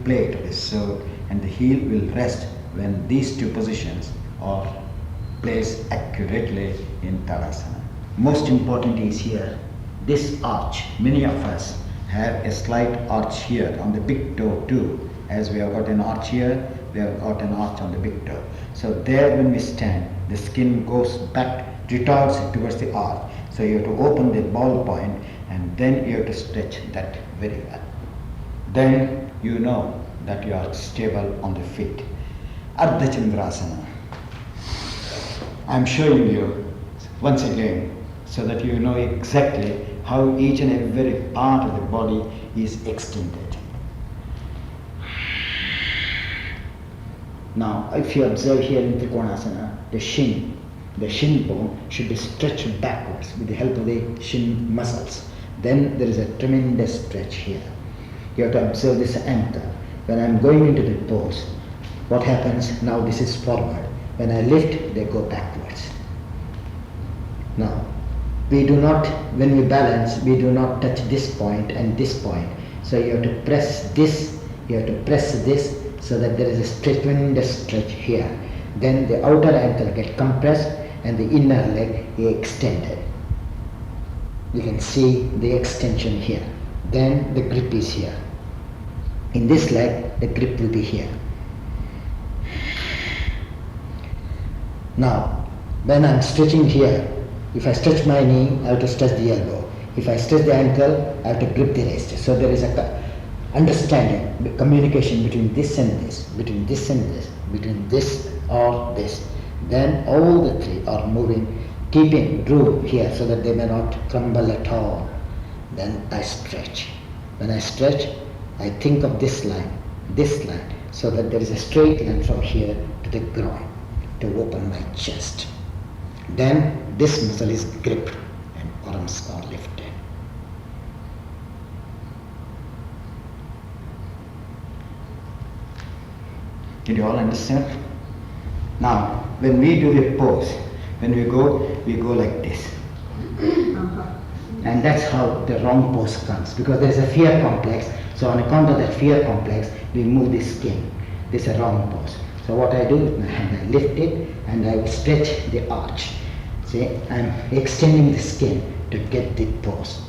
plate of the sword and the heel will rest when these two positions are placed accurately in Tadasana. Most important is here, this arch. Many of us have a slight arch here on the big toe too. As we have got an arch here, we have got an arch on the big toe. So there when we stand, the skin goes back, retorts towards the arch. So you have to open the ball point and then you have to stretch that very well. Then you know that you are stable on the feet. Ardha Chandrasana. I am showing you once again so that you know exactly how each and every part of the body is extended. Now, if you observe here in Trikonasana, the shin bone should be stretched backwards with the help of the shin muscles. Then there is a tremendous stretch here. You have to observe this ankle. When I am going into the pose, what happens? Now this is forward. When I lift, they go backwards. Now, when we balance, we do not touch this point and this point. So you have to press this, so that there is a tremendous stretch here. Then the outer ankle gets compressed and the inner leg is extended. You can see the extension here. Then the grip is here. In this leg, the grip will be here. Now, when I am stretching here, if I stretch my knee, I have to stretch the elbow. If I stretch the ankle, I have to grip the wrist. So there is a understanding, communication between this and this, between this and this, between this or this. Then all the three are moving, keeping room here so that they may not crumble at all. Then I stretch. When I stretch, I think of this line, so that there is a straight line from here to the groin to open my chest. Then this muscle is gripped and arms are lifted. Did you all understand? Now, when we do the pose, when we go like this. And that's how the wrong pose comes, because there is a fear complex. So on account of that fear complex, we move the skin. This is a wrong pose. So what I do with my hand, I lift it and I stretch the arch. See, I'm extending the skin to get the pose.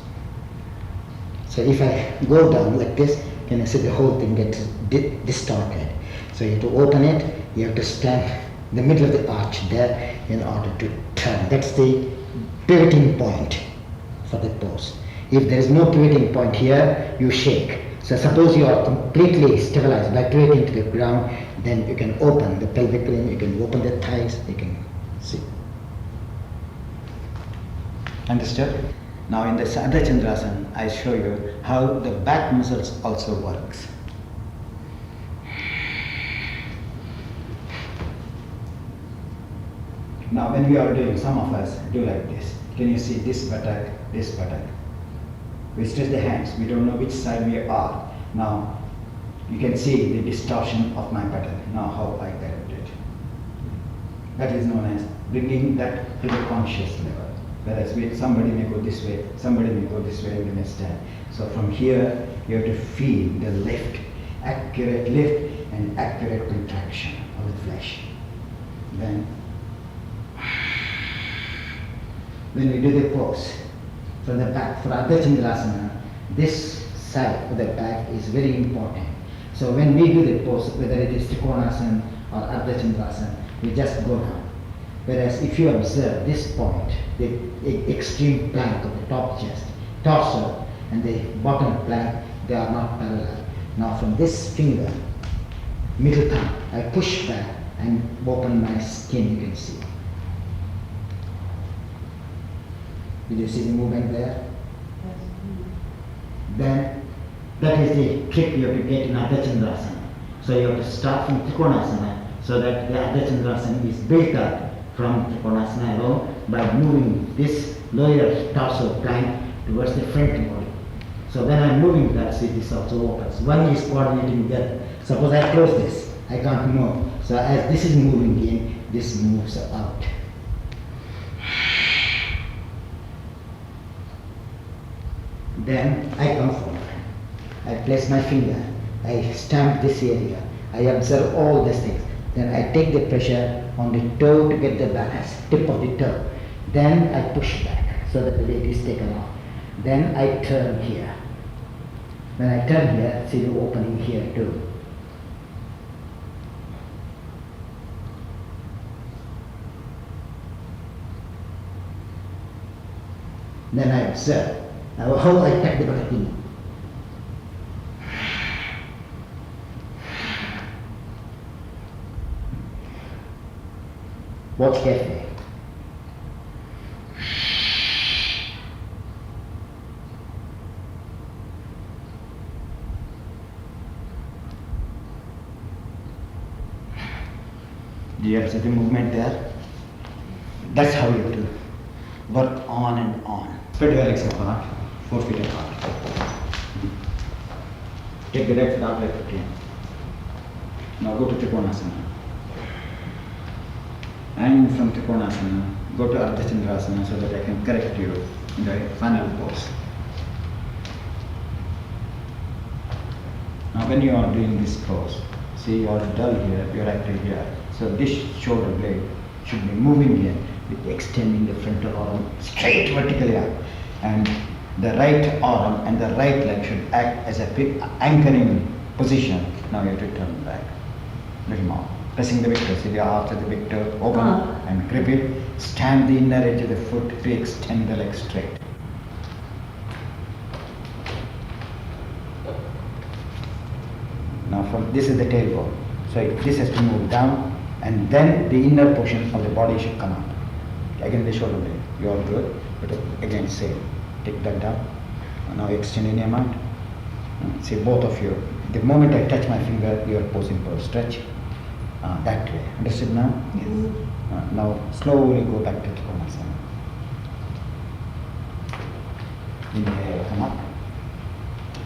So if I go down like this, you can see the whole thing gets distorted. So you have to open it, you have to stand in the middle of the arch there in order to turn. That's the pivoting point for the pose. If there is no pivoting point here, you shake. So suppose you are completely stabilized by pivoting to the ground, then you can open the pelvic ring, you can open the thighs, you can see. Understood? Now in the Ardha Chandrasana, I show you how the back muscles also works. Now when we are doing, some of us do like this. Can you see this buttock, this buttock? We stretch the hands, we don't know which side we are. Now you can see the distortion of my buttock. Now how I correct it. That is known as bringing that to the conscious level. Whereas somebody may go this way, somebody may go this way in the stand. So from here you have to feel the lift, accurate lift and accurate contraction of the flesh. Then when we do the pose from the back for Ardha Chandrasana, this side of the back is very important. So when we do the pose, whether it is Trikonasana or Ardha Chandrasana, we just go down. Whereas if you observe this point, the extreme plank of the top chest, torso and the bottom plank, they are not parallel. Now from this finger, middle thumb, I push back and open my skin, you can see. Did you see the movement there? Then that is the trick you have to get in Ardha Chandrasana. So you have to start from Trikonasana so that the Ardha Chandrasana is built up from Trikonasana alone by moving this lower torso plank towards the front body. So when I'm moving that, see this also opens. One is coordinating that. Suppose I close this, I can't move. So as this is moving in, this moves out. Then I come forward. I place my finger. I stamp this area. I observe all these things. Then I take the pressure on the toe to get the balance, tip of the toe. Then I push back so that the weight is taken off. Then I turn here. When I turn here, see the opening here too. Then I observe how I take the buttock in. Watch carefully. Do you observe the movement there? That's how you have to work on and on. Spread your legs apart, 4 feet apart. Take the right foot out like 15. Now go to Trikonasana. And from Trikonasana, go to Ardha Chandrasana so that I can correct you in the final pose. Now when you are doing this pose, see you are dull here, you are active here. So this shoulder blade should be moving here with extending the frontal arm straight vertically up. And the right arm and the right leg should act as a anchoring position. Now you have to turn back a little more. Pressing the big toe, see the arch of the big toe, open and grip it. Stand the inner edge of the foot to extend the leg straight. Now from this is the tailbone. So this has to move down and then the inner portion of the body should come up. Again the shoulder blade. You are good, but again same. Take that down. Now extend in your mind. See both of you. The moment I touch my finger, you are posing pose. Stretch. That way. Understood now? Yes. Now slowly go back to Trikonasana. Inhale, come up.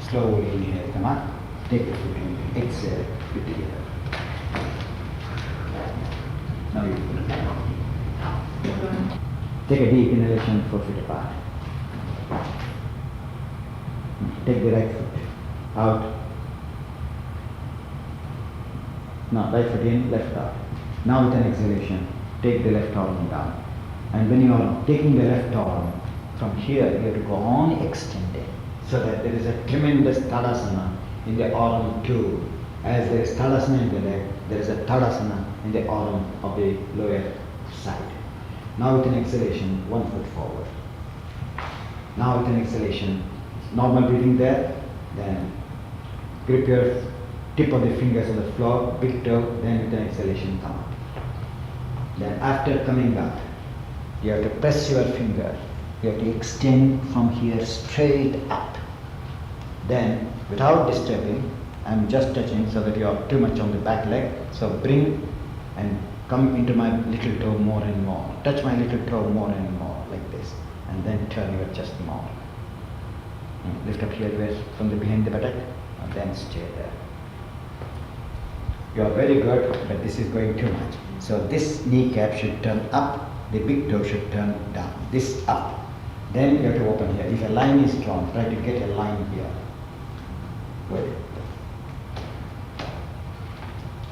Slowly inhale, come up. Take the foot in. Exhale, put together. Now you put it down. Take a deep inhalation, 4 feet apart. Take the right foot out. Now right foot in, left out. Now with an exhalation, take the left arm down. And when you are taking the left arm, from here you have to go on extending so that there is a tremendous Tadasana in the arm too. As there is Tadasana in the leg, there is a Tadasana in the arm of the lower side. Now with an exhalation, 1 foot forward. Now with an exhalation, normal breathing there, then grip your tip of the fingers on the floor, big toe, then with an exhalation come up. Then after coming up, you have to press your finger, you have to extend from here straight up. Then without disturbing, I'm just touching so that you are too much on the back leg, so bring and Come into my little toe more and more. Touch my little toe more and more, like this. And then turn your chest more. Lift up here from the behind the buttock, and then stay there. You are very good, but this is going too much. So this kneecap should turn up, the big toe should turn down. This up. Then you have to open here. If a line is drawn, try to get a line here. Good.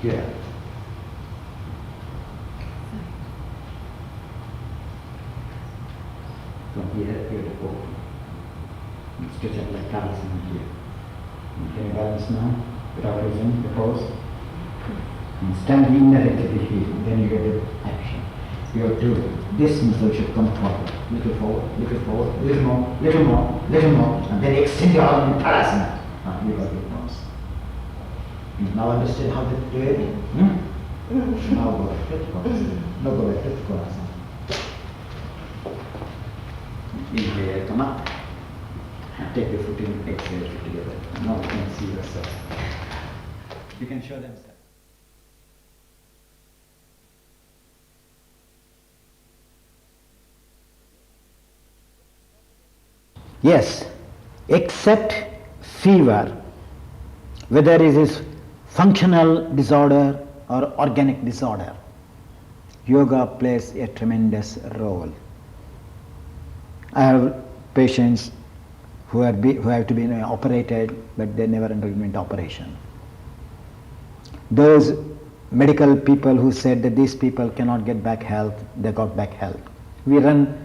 Here. From here to go. Stretch up like Karasana here. Can you balance now? Without losing the pose. And stand indirectly to the heel. Then you get the action. You have to, this muscle should come forward. Little forward, little more, little more, little more. And then extend your arm in Karasana. You got it now. You now understand how to do it? Now go back to Karasana. Now go back to Karasana. Inhale, come up. And take the foot in, exhale, foot together. Now you can see yourself. You can show them stuff. Yes, except fever, whether it is functional disorder or organic disorder, yoga plays a tremendous role. I have patients who have to be operated, but they never underwent operation. Those medical people who said that these people cannot get back health, they got back health. We run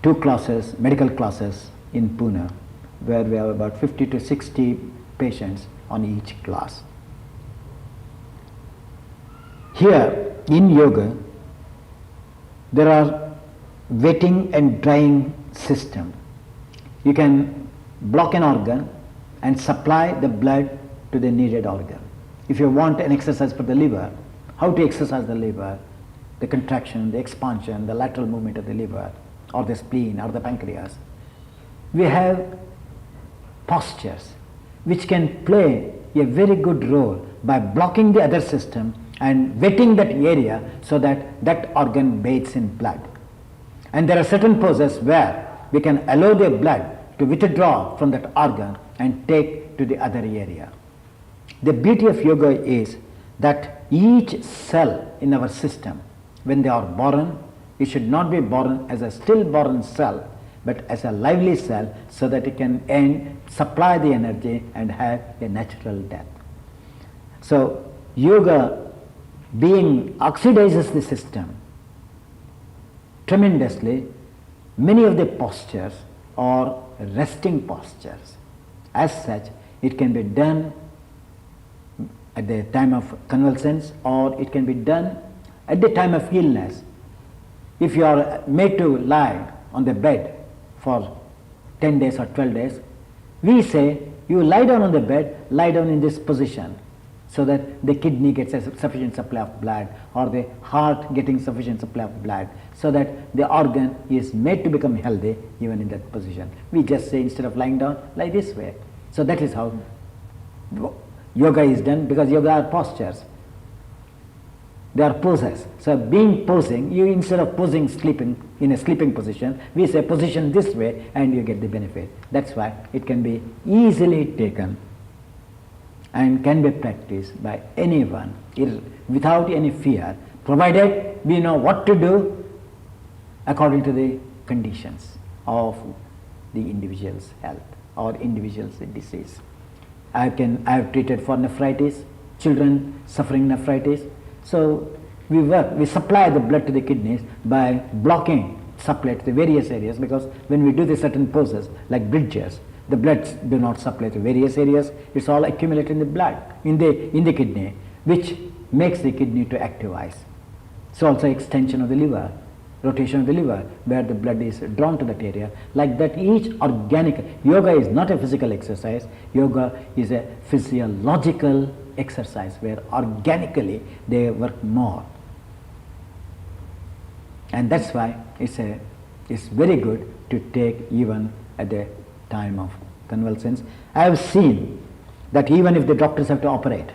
2 classes, medical classes in Pune, where we have about 50 to 60 patients on each class. Here in yoga, there are wetting and drying system. You can block an organ and supply the blood to the needed organ. If you want an exercise for the liver, how to exercise the liver, the contraction, the expansion, the lateral movement of the liver, or the spleen, or the pancreas. We have postures which can play a very good role by blocking the other system and wetting that area so that that organ bathes in blood. And there are certain poses where we can allow the blood to withdraw from that organ and take to the other area. The beauty of yoga is that each cell in our system, when they are born, it should not be born as a stillborn cell, but as a lively cell, so that it can supply the energy and have a natural death. So yoga being oxidizes the system tremendously. Many of the postures are resting postures. As such, it can be done at the time of convalescence, or it can be done at the time of illness. If you are made to lie on the bed for 10 days or 12 days, we say you lie down on the bed, lie down in this position, so that the kidney gets a sufficient supply of blood, or the heart getting sufficient supply of blood, so that the organ is made to become healthy even in that position. We just say, instead of lying down, lie this way. So that is how yoga is done, because yoga are postures. They are poses. So posing, you instead of posing sleeping in a sleeping position, we say position this way and you get the benefit. That's why it can be easily taken and can be practiced by anyone without any fear, provided we know what to do according to the conditions of the individual's health or individual's disease. I have treated for nephritis, children suffering nephritis. So we supply the blood to the kidneys by blocking supply to the various areas, because when we do the certain poses like bridges, the bloods do not supply to various areas. It's all accumulated in the blood, in the kidney, which makes the kidney to activize. So also extension of the liver, rotation of the liver, where the blood is drawn to that area. Like that, each organic, yoga is not a physical exercise, yoga is a physiological exercise where organically they work more. And that's why it's very good to take even at the time of convalescence. I have seen that even if the doctors have to operate,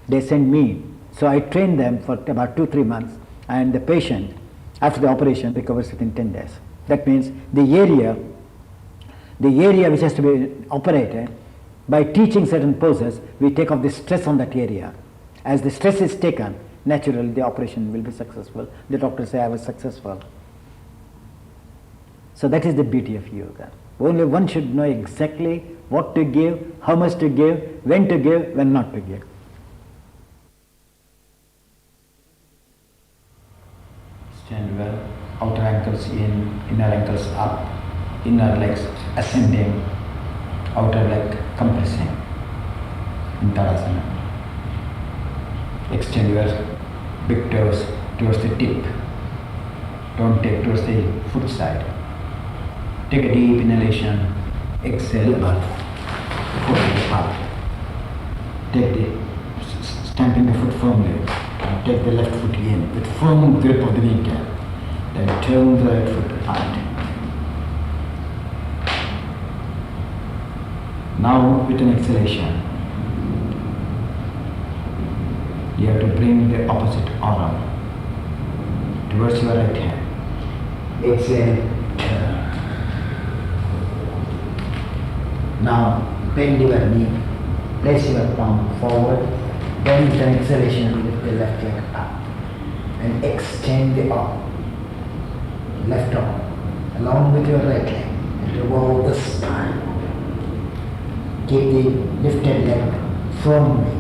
they send me So I train them for about 2-3 months, and the patient, after the operation, recovers within 10 days. That means the area which has to be operated, by teaching certain poses, we take off the stress on that area. As the stress is taken, naturally the operation will be successful. The doctors say I was successful. So that is the beauty of yoga. Only one should know exactly what to give, how much to give, when not to give. Stand well, outer ankles in, inner ankles up, inner legs ascending, outer leg compressing in Tadasana. Extend your big toes towards the tip. Don't take towards the foot side. Take a deep inhalation, exhale about foot apart. Take stamping the foot firmly. Take the left foot in with firm grip of the kneecap. Then turn the right foot out. Now with an exhalation, you have to bring the opposite arm towards your right hand. Exhale, turn. Now bend your knee, place your palm forward, bend with an exhalation, lift the left leg up, and extend the arm, left arm, along with your right leg, and revolve the spine. Keep the lifted leg firmly,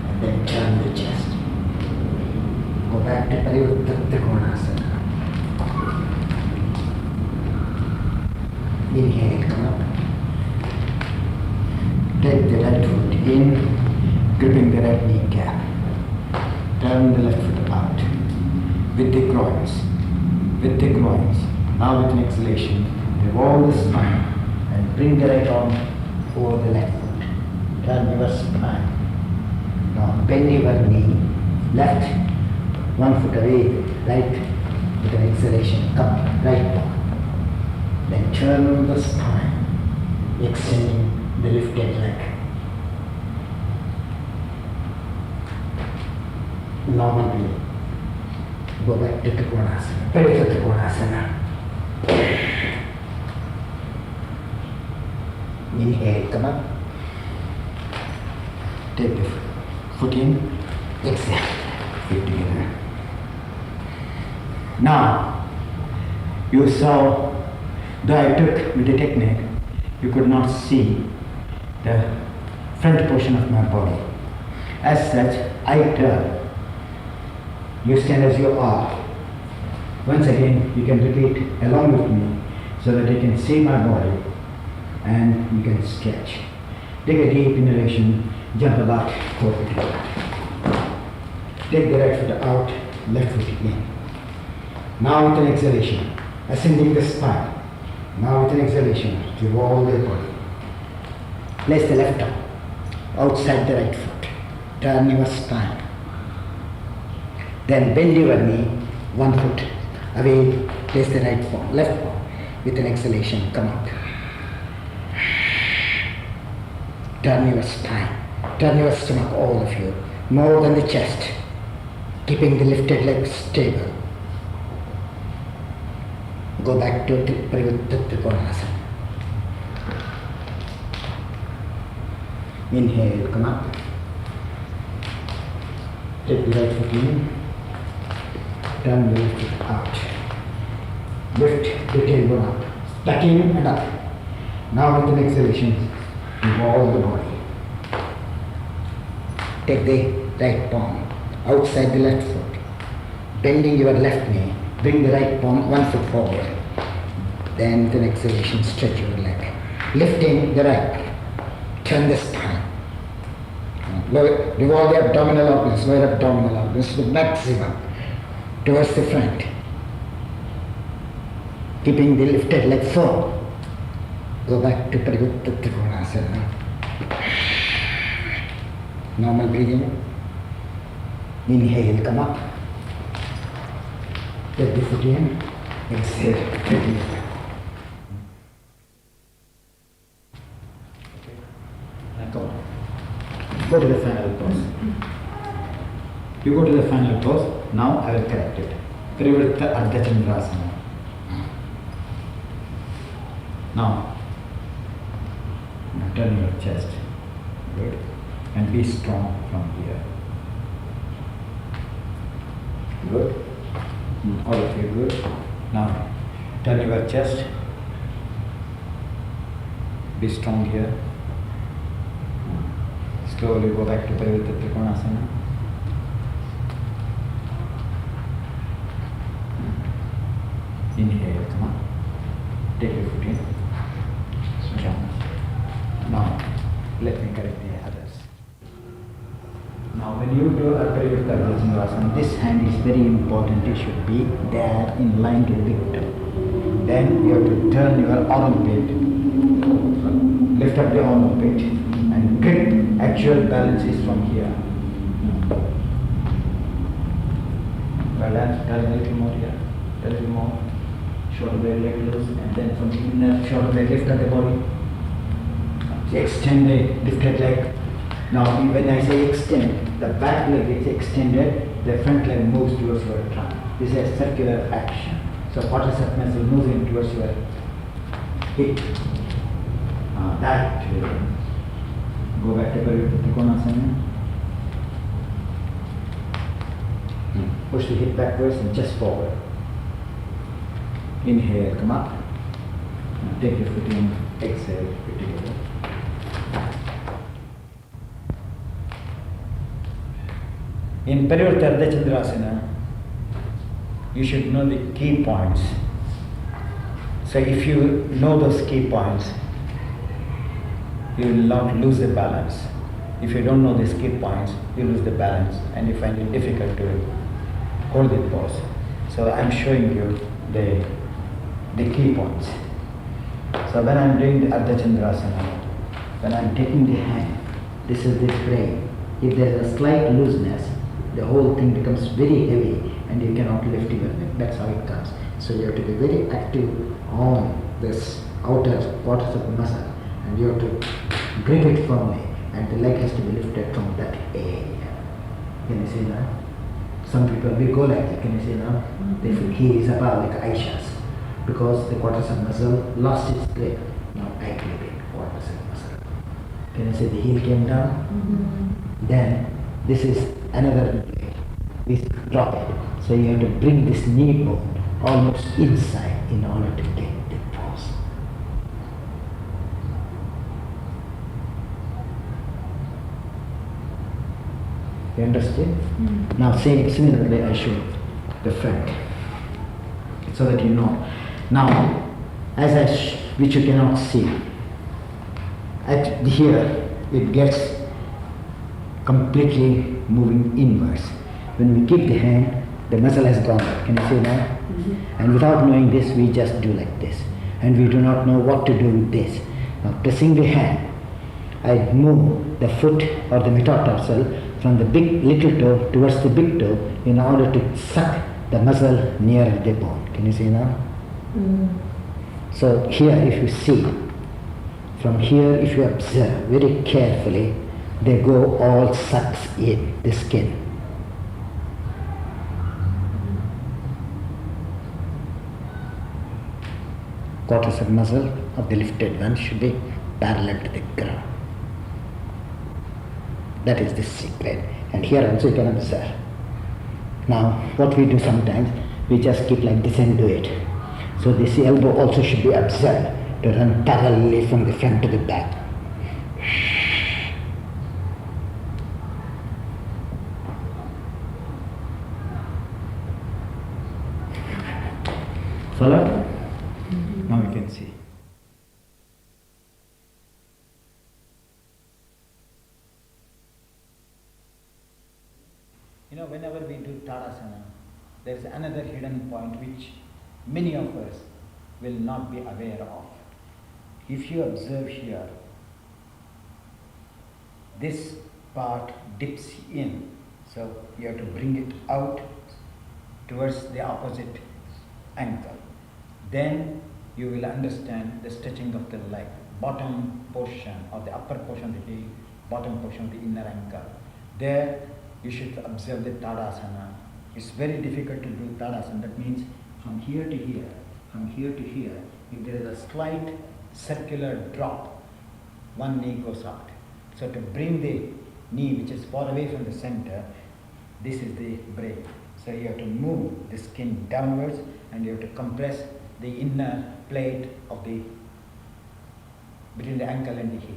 and then turn the chest. Go back to Trikonasana. Inhale, come up. Take the right foot in, gripping the right kneecap. Turn the left foot out. With the groins. Now with an exhalation, revolve the spine and bring the right arm over the left foot. Turn your spine. Now bend your knee. Left, one foot away, right, with an exhalation, come, right palm. Then turn the spine, extending the lifted leg. Normally, go back to Trikonasana, Trikonasana. Inhale, come up. Take the foot in, exhale, feet together. Now, you saw, though I took with the technique, you could not see the front portion of my body. As such, I turn. You stand as you are. Once again, you can repeat along with me so that you can see my body and you can stretch. Take a deep inhalation, jump about forward. Take the right foot out, left foot in. Now with an exhalation, ascending the spine. Now with an exhalation, revolve the body. Place the left arm outside the right foot. Turn your spine. Then bend your knee, one foot away, place the right palm, left palm. With an exhalation, come up. Turn your spine, turn your stomach, all of you, more than the chest, keeping the lifted legs stable. Go back to Trikonasana. Inhale, come up. Take the right foot in. Turn the left foot out. Lift the tailbone up. Back in and up. Now with an exhalation, revolve the body. Take the right palm outside the left foot. Bending your left knee. Bring the right palm one foot forward. Then with an exhalation, stretch your leg. Lifting the right. Turn the spine. Revolve the abdominal organs, lower abdominal organs to the maximum. Towards the front. Keeping the lifted leg firm. Go back to Trikonasana. Normal breathing. Inhale, come up. Take the foot in. Exhale. Go to the final pose. You go to the final pose. Now I will correct it. Parivritta Ardha Chandrasana. Now turn your chest. Good. And be strong from here. Good. All of you good. Now turn your chest. Be strong here. Slowly go back to Parivritta Trikonasana. Inhale, come on. Take your foot in. Jump. Now, let me correct the others. Now, when you do a Parivritta Ardha, this hand is very important. It should be there in line to the big toe. Then you have to turn your armpit, lift up the armpit, and grip. Actual balance is from here. Well done. Turn a little more here. A little more. Shoulder blade leg loose, and then from the inner shoulder blade lift up the body. Extend the lifted leg. Now when I say extend, the back leg is extended, the front leg moves towards your trunk. This is a circular action. So quadricep muscle moves in towards your hip. That way. Go back to Parivritta Trikonasana. Push the hip backwards and chest forward. Inhale, come up. Now take your foot in, exhale, put together. In Parivritta Ardha Chandrasana, you should know the key points. So if you know those key points, you will not lose the balance. If you don't know these key points, you lose the balance and you find it difficult to hold the pose. So I'm showing you the key points. So when I'm doing the Ardha Chandrasana, when I'm taking the hand, this is the frame. If there is a slight looseness, the whole thing becomes very heavy and you cannot lift your leg. That's how it comes. So you have to be very active on this outer quadricep muscle and you have to grip it firmly and the leg has to be lifted from that area. Can you see now? Some people will go like that. Can you see now? They feel he is above like Aisha's because the quadricep muscle lost its grip. Now I grip it, quadricep muscle. Can you see the heel came down? Then this is another leg. We drop it. So you have to bring this knee bone almost inside in order to get the pose. You understand? Now similarly I show the front so that you know. Now as which you cannot see, at here it gets completely moving inwards. When we keep the hand, the muscle has gone up. Can you see now? And without knowing this, we just do like this. And we do not know what to do with this. Now pressing the hand, I move the foot or the metatarsal from the little toe towards the big toe in order to suck the muscle near the bone. Can you see now? So here if you see, from here if you observe very carefully, they go all sucks in the skin. Quadricep muscle of the lifted one should be parallel to the ground. That is the secret. And here also you can observe. Now what we do sometimes, we just keep like this and do it. So this elbow also should be observed to run parallelly from the front to the back. Follow? Now you can see. You know, whenever we do Tadasana, there is another hidden point which many of us will not be aware of. If you observe here, this part dips in, so you have to bring it out towards the opposite ankle. Then you will understand the stretching of the leg, bottom portion or the upper portion of the bottom portion of the inner ankle. There you should observe the Tadasana. It's very difficult to do Tadasana. That means from here to here, from here to here, if there is a slight circular drop, one knee goes out. So to bring the knee which is far away from the center, this is the break. So you have to move the skin downwards and you have to compress the inner plate of the between the ankle and the heel.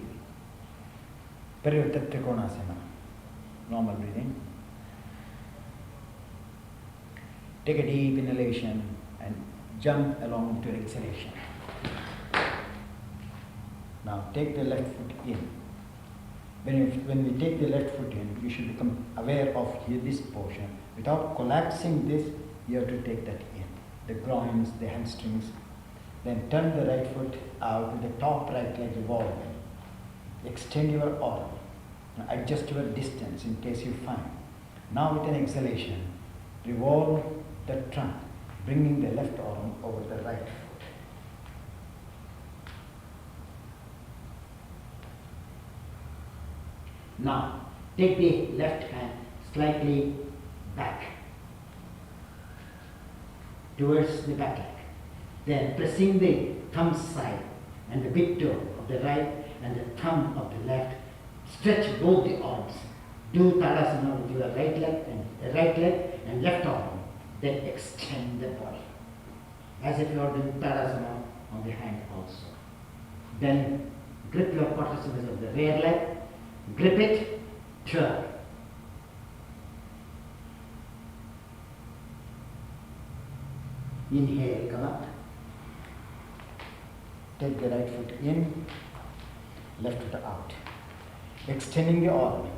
Parivarta Trikonasana. Normal breathing. Take a deep inhalation and jump along to exhalation. Now take the left foot in. When we take the left foot in, you should become aware of this portion. Without collapsing this, you have to take that in. The groins, the hamstrings. Then turn the right foot out with the top right leg revolving. Extend your arm. Now adjust your distance in case you find. Now with an exhalation, revolve the trunk, bringing the left arm over the right foot. Now, take the left hand slightly back towards the back leg. Then pressing the thumb side and the big toe of the right and the thumb of the left, stretch both the arms. Do Tadasana with your right leg and left arm. Then extend the body as if you are doing Tadasana on the hand also. Then grip your quadriceps of the rear leg. Grip it, turn. Inhale, come up. Take the right foot in, left foot out. Extending the arm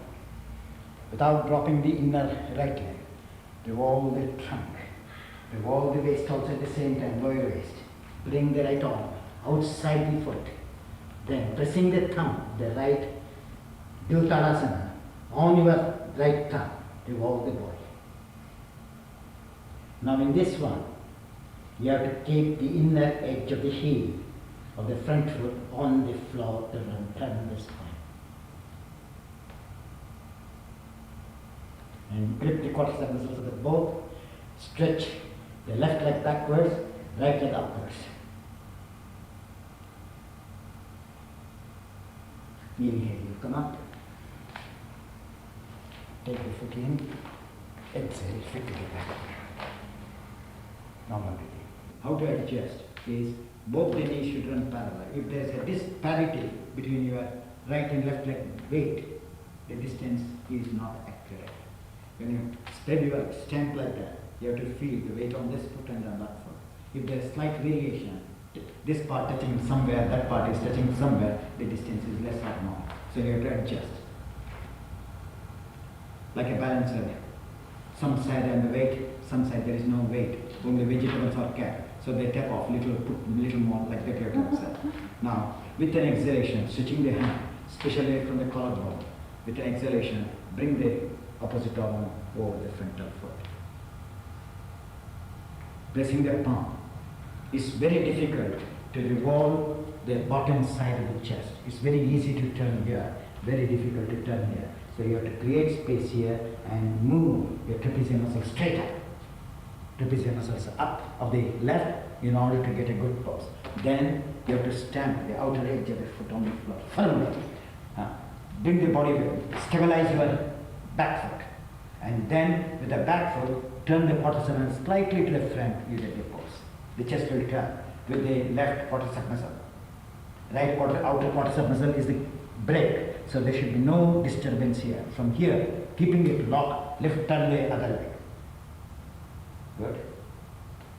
without dropping the inner right leg. Revolve the trunk. Revolve the waist also at the same time, lower waist. Bring the right arm outside the foot. Then pressing the thumb, the right, do Tadasana on your right thumb, revolve the body. Now in this one, you have to keep the inner edge of the heel of the front foot on the floor to turn the spine. And grip the quadriceps muscles of the both, stretch the left leg backwards, right leg upwards. Inhale, you come up. Take the foot in, exhale, fit it back. Normal breathing. How to adjust is both the knees should run parallel. If there is a disparity between your right and left leg weight, the distance is not accurate. When you spread your stamp like that, you have to feel the weight on this foot and on that foot. If there is slight variation, this part touching somewhere, that part is touching somewhere, the distance is less or more. So you have to adjust. Like a balancer. Some side and the weight, some side there is no weight, only vegetables are kept. So they tap off little, put little more like that you have to observe. Now, with an exhalation, switching the hand, especially from the collarbone, with an exhalation, bring the opposite arm over the frontal foot. Pressing the palm. It's very difficult to revolve the bottom side of the chest. It's very easy to turn here, very difficult to turn here. So you have to create space here and move your trapezius muscles straight up. Trapezius muscles up of the left in order to get a good pose. Then you have to stamp the outer edge of the foot on the floor firmly. Bring the body, stabilize your back foot. And then with the back foot, turn the quadriceps slightly to the front, you get the pose. The chest will turn with the left quadricep muscle. Right outer quadricep muscle is the break. So there should be no disturbance here. From here, keeping it locked, turn the other leg. Good.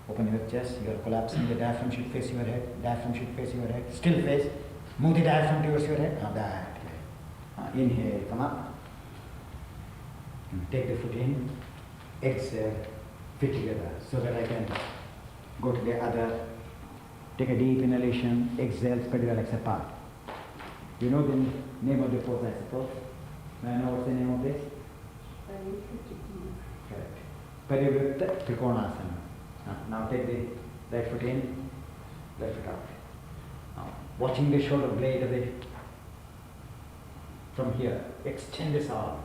Open your chest, you are collapsing, the diaphragm should face your head, diaphragm should face your head, still face, move the diaphragm towards your head, now that way. Inhale, come up. Take the foot in, exhale, fit together so that I can go to the other. Take a deep inhalation, exhale, spread your legs apart. You know the name of the pose, I suppose? May I know what's the name of this? Correct. Parivarta Trikonasana. Now take the right foot in, left foot out. Now, watching the shoulder blade of it from here, extend this arm.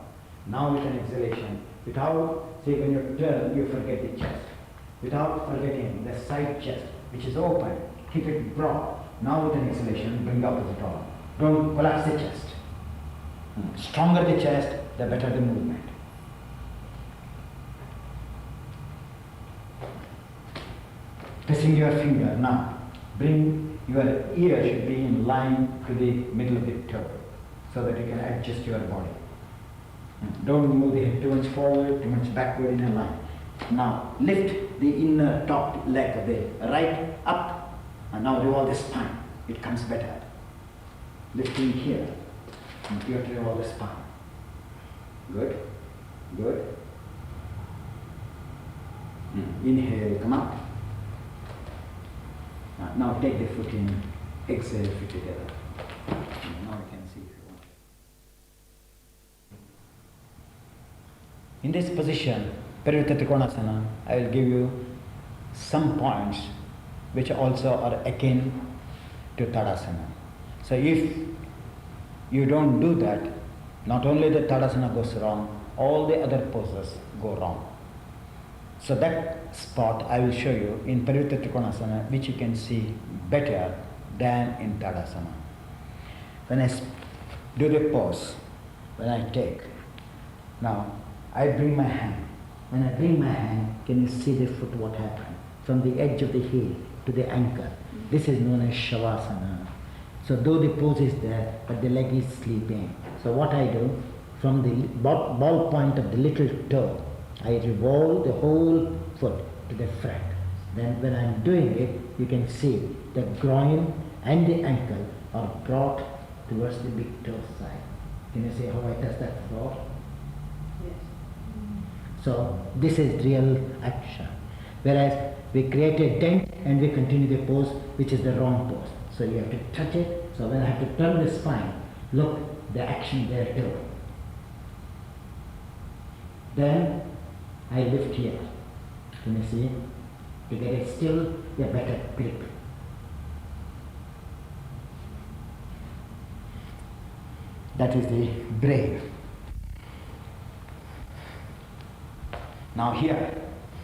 Now with an exhalation, without, say when you turn, you forget the chest. Without forgetting the side chest, which is open, keep it broad. Now with an exhalation, bring the opposite arm. Don't collapse the chest. Stronger the chest, the better the movement. Pressing your finger now. Bring your ear should be in line to the middle of the toe so that you can adjust your body. Don't move the head too much forward, too much backward in a line. Now lift the inner top leg of the right up and now revolve the spine. It comes better. Lifting here. And you have to revolve the spine. Good. Good. Inhale, come up. Now take the foot in, exhale, feet together. Now you can see if you want. In this position, Parivrtta Trikonasana, I will give you some points which also are akin to Tadasana. So if you don't do that, not only the Tadasana goes wrong, all the other poses go wrong. So that spot I will show you in Parivrtta Trikonasana, which you can see better than in Tadasana. When I do the pose, when I take, now I bring my hand. When I bring my hand, can you see the foot what happened? From the edge of the heel to the ankle. This is known as Shavasana. So though the pose is there, but the leg is sleeping. So what I do, from the ball point of the little toe, I revolve the whole foot to the front. Then when I am doing it, you can see the groin and the ankle are brought towards the big toe side. Can you see how I touch that floor? Yes. So this is real action. Whereas we create a dent and we continue the pose, which is the wrong pose. So you have to touch it. So when I have to turn the spine, look, the action there too. Then I lift here. Can you see? To get it still a better grip. That is the brave. Now here,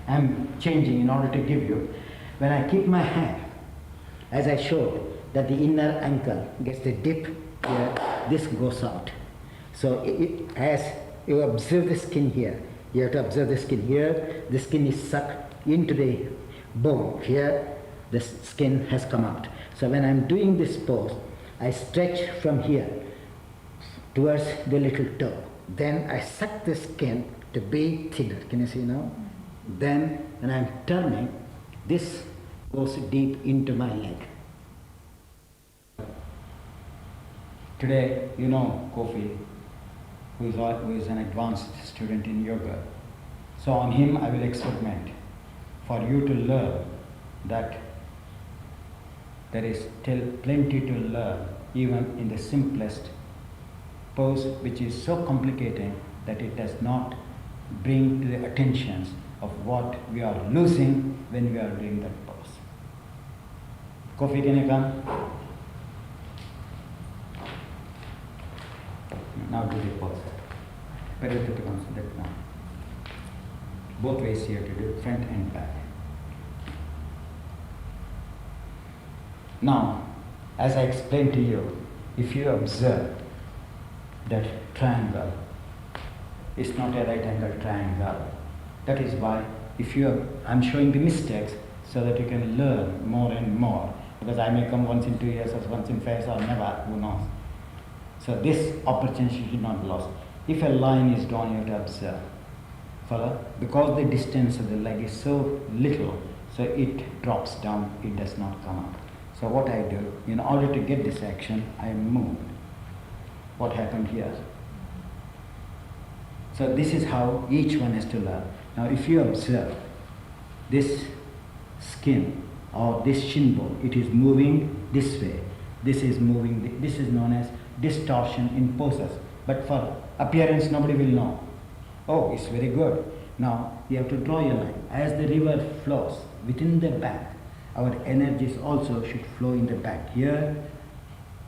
I am changing in order to give you, when I keep my hand, as I showed, that the inner ankle gets the dip here, this goes out. So as you observe the skin here, you have to observe the skin here, the skin is sucked into the bone. Here, the skin has come out. So when I am doing this pose, I stretch from here towards the little toe. Then I suck the skin to be thinner. Can you see now? Then when I am turning, this goes deep into my leg. Today, you know Kofi, who is an advanced student in yoga. So on him I will experiment for you to learn that there is still plenty to learn even in the simplest pose, which is so complicated that it does not bring to the attentions of what we are losing when we are doing that pose. Kofi, can you come? Now do the pose. Parivrtta Trikonasana, that now. Both ways here to do, front and back. Now, as I explained to you, if you observe that triangle, it's not a right angle triangle. That is why I'm showing the mistakes so that you can learn more and more. Because I may come once in 2 years or once in 5 years or never, who knows. So this opportunity should not be lost. If a line is drawn, you have to observe. Follow? Because the distance of the leg is so little, so it drops down, it does not come up. So what I do, in order to get this action, I move. What happened here? So this is how each one has to learn. Now if you observe this skin or this shin bone, it is moving this way. This is moving, this is known as distortion in poses. But for appearance, nobody will know. Oh, it's very good. Now you have to draw your line. As the river flows within the back, our energies also should flow in the back. Here,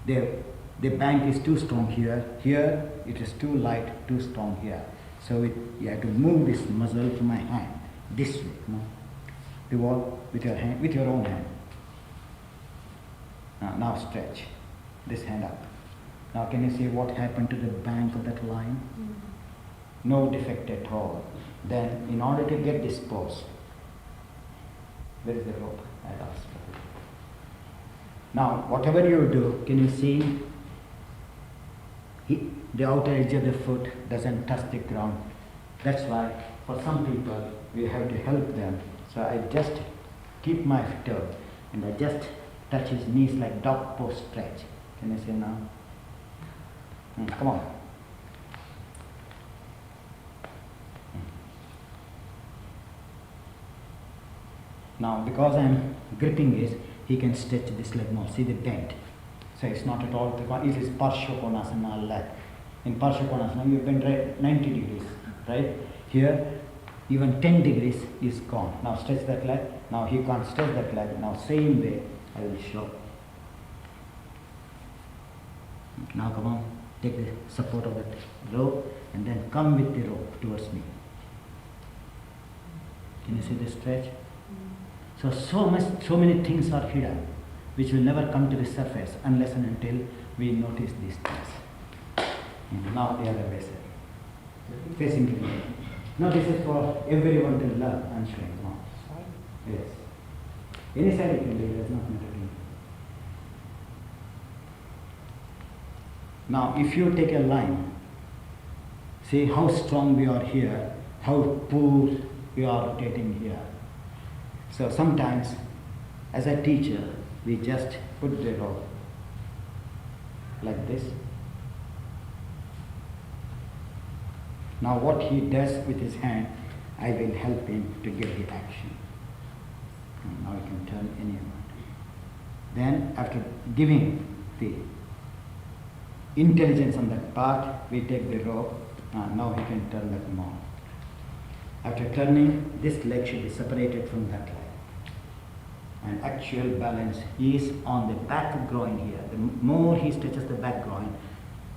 the bank is too strong here. Here, it is too light, too strong here. So you have to move this muscle from my hand this way. Come on. Revolve with your hand, with your own hand. Now stretch this hand up. Now can you see what happened to the bank of that line? No defect at all. Then in order to get this pose, where is the rope? I lost it. Now whatever you do, can you see the outer edge of the foot doesn't touch the ground. That's why for some people we have to help them. So I just keep my toe and I just touch his knees like dog pose stretch. Can you see now? Come on. Now because I am gripping this, he can stretch this leg more. See the bend. So it's not at all, it is Parsvakonasana leg. In Parsvakonasana you bend right 90 degrees, right? Here even 10 degrees is gone. Now stretch that leg. Now he can't stretch that leg. Now same way I will show. Now come on, take the support of that rope and then come with the rope towards me. Can you see the stretch? So many things are hidden which will never come to the surface unless and until we notice these things. Now the other way, sir. Facing to me. Now this is for everyone to learn and showing. Now. Yes. Any side you can do, that's not matter to me. Now if you take a line, see how strong we are here, how poor we are rotating here. So sometimes as a teacher, we just put the rope like this. Now what he does with his hand, I will help him to get the action. And now he can turn anyone. Then after giving the intelligence on that part, we take the rope, now he can turn that more. After turning, this leg should be separated from that leg. And actual balance is on the back groin here. The more he stretches the back groin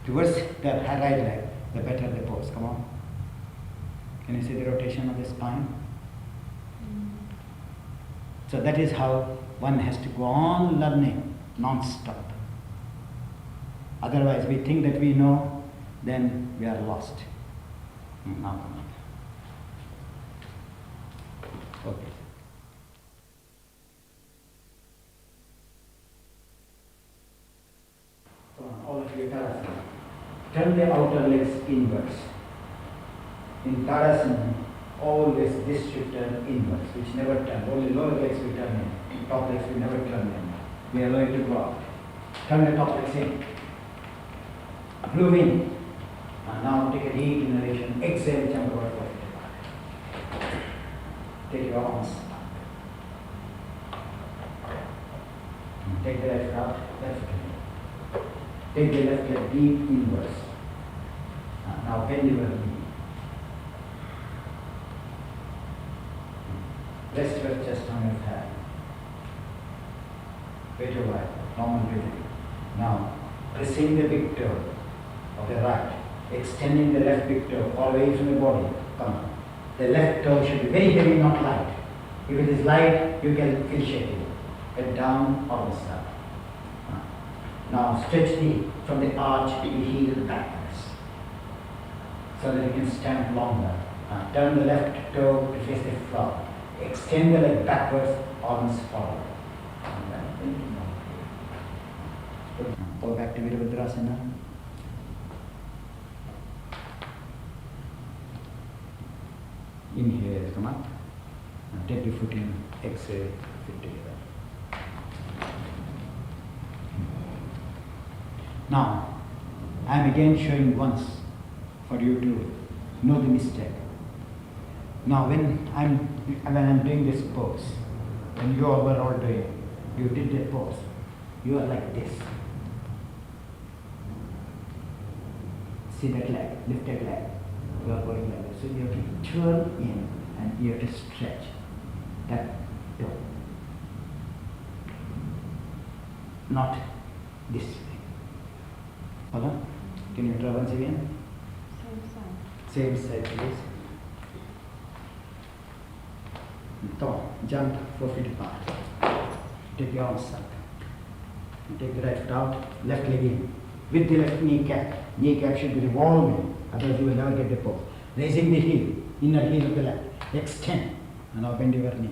towards the right leg, the better the pose. Come on. Can you see the rotation of the spine? So that is how one has to go on learning non-stop. Otherwise we think that we know, then we are lost. Now come on. Okay. All of you, Tadasana. Turn the outer legs inwards. In Tadasana, always this should turn inwards, which never turn. Only lower legs we turn in. Top legs we never turn in. We allow it to go out. Turn the top legs in. Blow in. And now take a deep inhalation. Exhale, jump over for it. Take your arms up. Take the left out, left leg. Take the left leg deep inwards. Now bend your knee. Rest your chest on your thigh. Wait a while, normal breathing. Now, pressing the big toe of the right, extending the left big toe away from the body. Come on. The left toe should be very heavy, not light. If it is light, you can feel shaking. Head down or the side. Now stretch from the arch the heel backwards so that you can stand longer. Turn the left toe to face the floor. Extend the leg backwards, arms forward. Go back to Virabhadrasana. Inhale, come up. And take the foot in, exhale, feet together. Now, I am again showing once for you to know the mistake. Now, when I'm doing this pose, when you all were all doing, you did the pose, you are like this. See that leg, lifted leg, you are going like this. So you have to turn in and you have to stretch that toe. Not this way. Hold on. Can you try once again? Same side, please. Come on, jump 4 feet apart. Take your arms up. And take the right foot out, left leg in. With the left kneecap. Kneecap should be revolving, otherwise you will never get the pose. Raising the heel, inner heel of the left. Extend. And now bend your knee.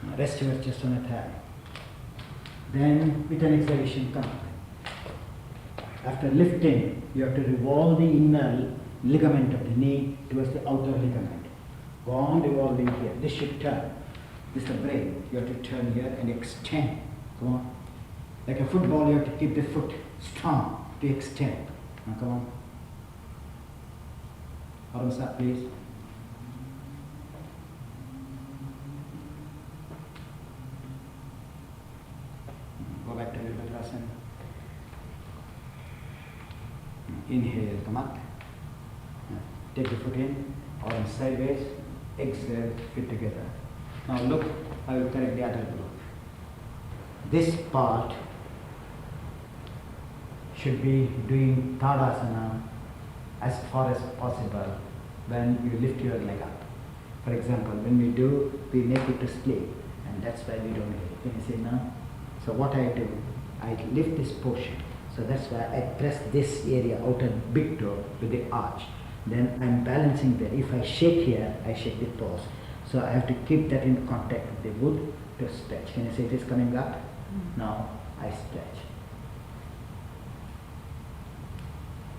Now rest your chest on the thigh. Then with an exhalation, come. After lifting, you have to revolve the inner ligament of the knee towards the outer ligament. Go on revolving here. This should turn. This is the brain. You have to turn here and extend. Come on. Like a football, you have to keep the foot strong to extend. Now come on. Arms up, please. Go back to Virabhadrasana. Inhale, come up. Take the foot in, arms sideways. Exhale, feet together. Now look, I will correct the other group. This part should be doing Tadasana as far as possible when you lift your leg up. For example, when we do, we make it to split, and that's why we don't get it. Can you see now? So what I do, I lift this portion. So that's why I press this area, outer big toe, with the arch. Then I'm balancing there. If I shake here, I shake the toes. So I have to keep that in contact with the wood to stretch. Can you see it is coming up? Now I stretch.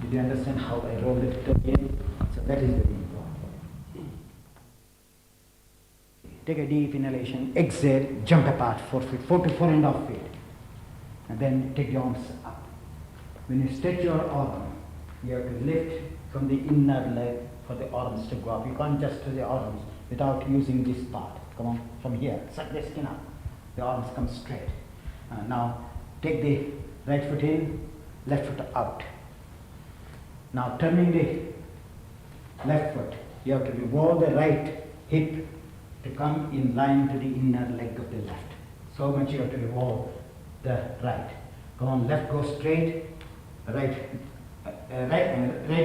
Did you understand how I roll it in? So that is very important. Take a deep inhalation, exhale, jump apart 4 feet, 4 to 4.5 feet. And then take your arms up. When you stretch your arm, you have to lift from the inner leg for the arms to go up. You can't just do the arms without using this part. Come on, from here, suck the skin up. The arms come straight. Now take the right foot in, left foot out. Now turning the left foot, you have to revolve the right hip to come in line to the inner leg of the left. So much you have to revolve the right. Come on, left goes straight, right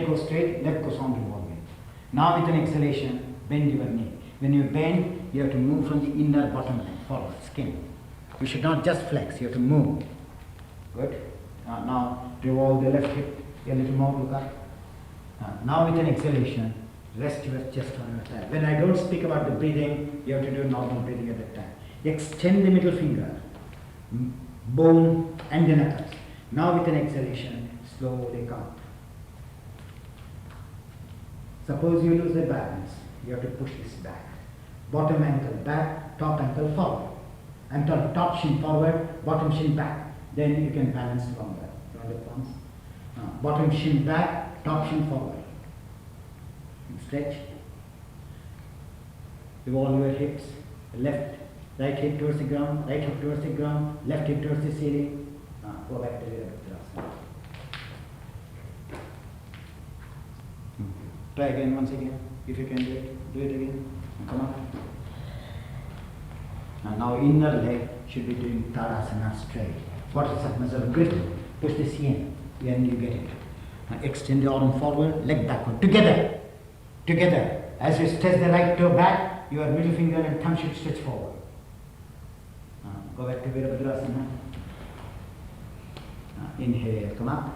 goes straight, left goes on revolving. Now with an exhalation, bend your knee. When you bend, you have to move from the inner bottom leg forward, skin. You should not just flex, you have to move. Good. Now revolve the left hip a little more, look up. Now with an exhalation, rest your chest on your thigh. When I don't speak about the breathing, you have to do normal breathing at that time. Extend the middle finger, bone and the knuckles. Now with an exhalation, slowly come. Suppose you lose the balance, you have to push this back. Bottom ankle back, top ankle forward. And top shin forward, bottom shin back. Then you can balance longer. You want the palms? Bottom shin back, top shin forward. Stretch. Revolve your hips. Right hip towards the ground, right hip towards the ground, left hip towards the ceiling. Go back to Virabhadrasana. Try again, once again. If you can do it, do it again. Come on. Now inner leg should be doing Tadasana straight. What is that muscle? Grip. Push this in. Then you get it. Now extend the arm forward, leg backward. Together. Together. As you stretch the right toe back, your middle finger and thumb should stretch forward. Go back to Virabhadrasana. Inhale, come up.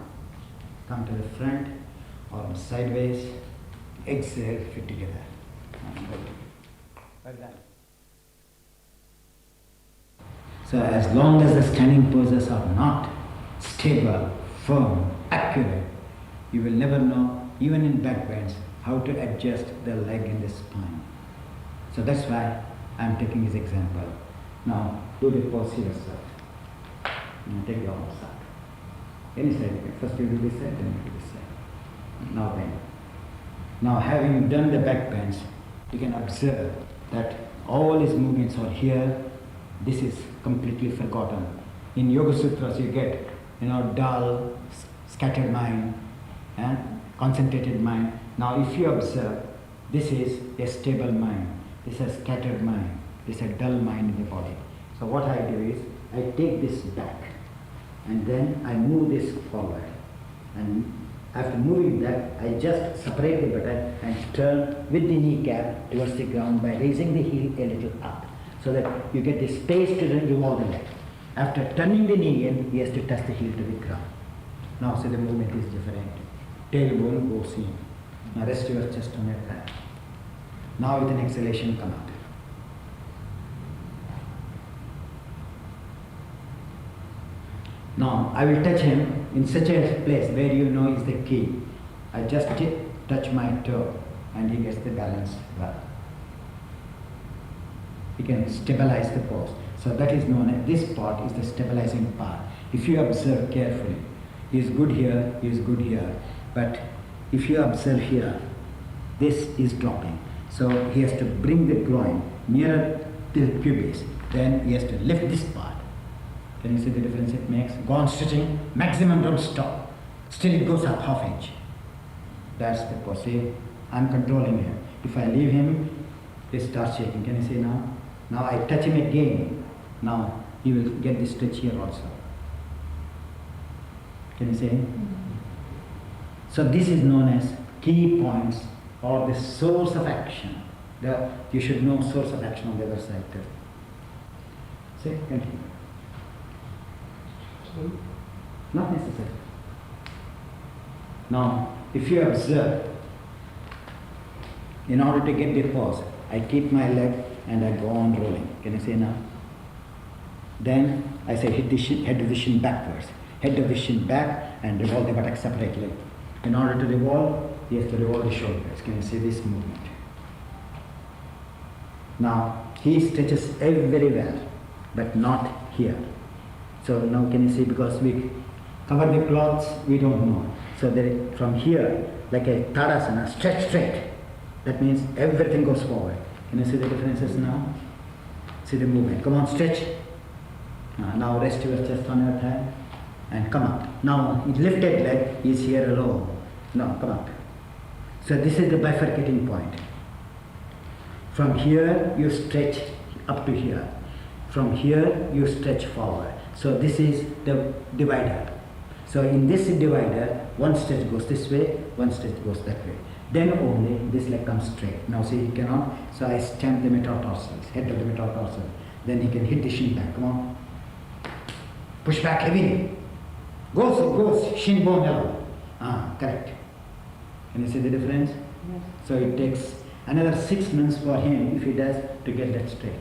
Come to the front. Arms sideways. Exhale, feet together. Like that. So as long as the standing poses are not stable, firm, accurate, you will never know, even in back bends, how to adjust the leg and the spine. So that's why I am taking this example. Now do the pose yourself. Now take your arms up. Any side. First you do this side, then you do this side. Now bend. Now having done the back bends, you can observe that all his movements are here. This is completely forgotten. In Yoga Sutras you get, dull, scattered mind and concentrated mind. Now if you observe, this is a stable mind, this is a scattered mind, this is a dull mind in the body. So what I do is, I take this back and then I move this forward and After moving that, I just separate the buttock and turn with the kneecap towards the ground by raising the heel a little up, so that you get the space to revolve the leg. After turning the knee in, he has to touch the heel to the ground. Now see, the movement is different. Tailbone goes in. Now rest your chest on your hand. Now with an exhalation, come out. Now I will touch him in such a place where you know is the key. I just touch my toe and he gets the balance well. He can stabilize the pose. So that is known as, this part is the stabilizing part. If you observe carefully, he is good here, he is good here. But if you observe here, this is dropping. So he has to bring the groin nearer to the pubis. Then he has to lift this part. Can you see the difference it makes? Go on stretching, maximum don't stop. Still it goes up half inch. That's the pose. See, I'm controlling him. If I leave him, he starts shaking. Can you see now? Now I touch him again. Now he will get the stretch here also. Can you see? So this is known as key points or the source of action. You should know source of action on the other side too. See, continue. Not necessary. Now, if you observe, in order to get the pose, I keep my leg and I go on rolling. Can you see now? Then I say hit the shin, head of the shin backwards. Head of the shin back and revolve the buttock separately. In order to revolve, you have to revolve the shoulders. Can you see this movement? Now, he stretches very well, but not here. So now can you see, because we cover the cloths, we don't know. So there, from here, like a Tadasana, stretch straight. That means everything goes forward. Can you see the differences now? See the movement. Come on, stretch. Now rest your chest on your thigh and come up. Now lifted leg is here alone. Now come up. So this is the bifurcating point. From here you stretch up to here. From here you stretch forward. So this is the divider. So in this divider, one stretch goes this way, one stretch goes that way. Then only this leg comes straight. Now see, he cannot. So I stamp the metatarsals, head of the metatarsal. Then he can hit the shin back. Come on. Push back heavily. Goes, shin bone level. Correct. Can you see the difference? Yes. So it takes another 6 months for him, if he does, to get that straight.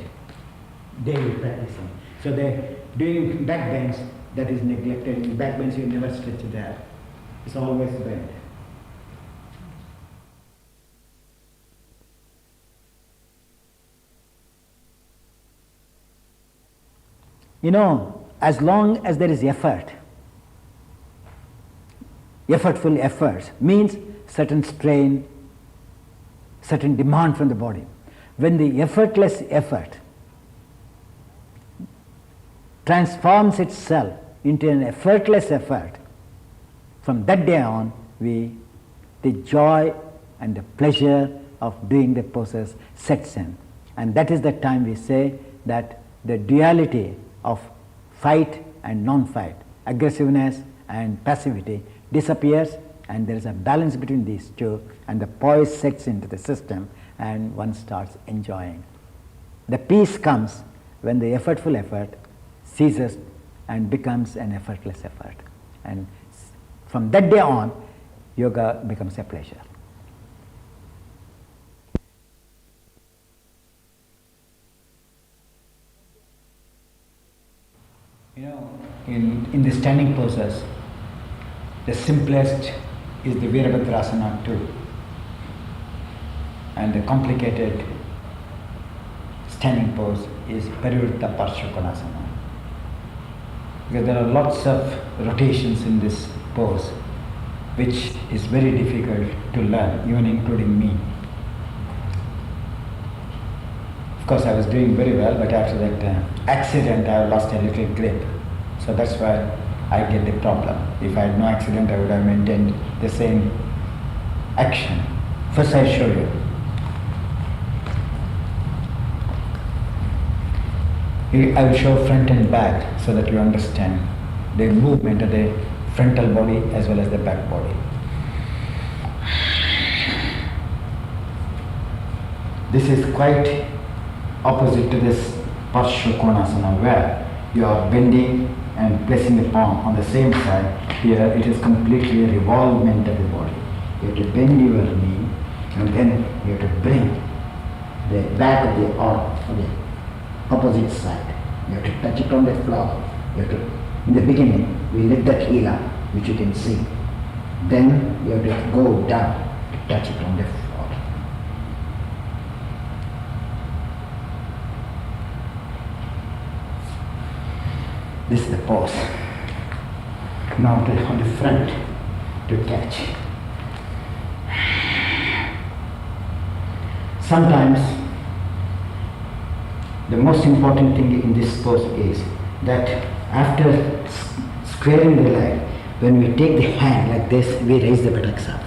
Daily practicing. So they're doing back bends, that is neglected. In back bends you never stretch there. It's always bent. You know, as long as there is effort, effortful efforts means certain strain, certain demand from the body. When the effortless effort transforms itself into an effortless effort, from that day on, the joy and the pleasure of doing the poses sets in. And that is the time we say that the duality of fight and non-fight, aggressiveness and passivity disappears, and there is a balance between these two, and the poise sets into the system and one starts enjoying. The peace comes when the effortful effort ceases and becomes an effortless effort. And from that day on, yoga becomes a pleasure. You know, in the standing poses, the simplest is the Virabhadrasana too. And the complicated standing pose is Parivritta Parshvakonasana. Because there are lots of rotations in this pose, which is very difficult to learn, even including me. Of course, I was doing very well, but after that accident, I lost a little grip. So that's why I get the problem. If I had no accident, I would have maintained the same action. First, I show you. I will show front and back so that you understand the movement of the frontal body as well as the back body. This is quite opposite to this Parsvakonasana where you are bending and placing the palm on the same side. Here it is completely a revolvement of the body. You have to bend your knee and then you have to bring the back of the arm on the opposite side. You have to touch it on the floor. You have to, in the beginning, we lift that heel up, which you can see. Then you have to go down to touch it on the floor. This is the pose. Now on the front to catch. Sometimes the most important thing in this pose is that after squaring the leg, when we take the hand like this, we raise the buttocks up.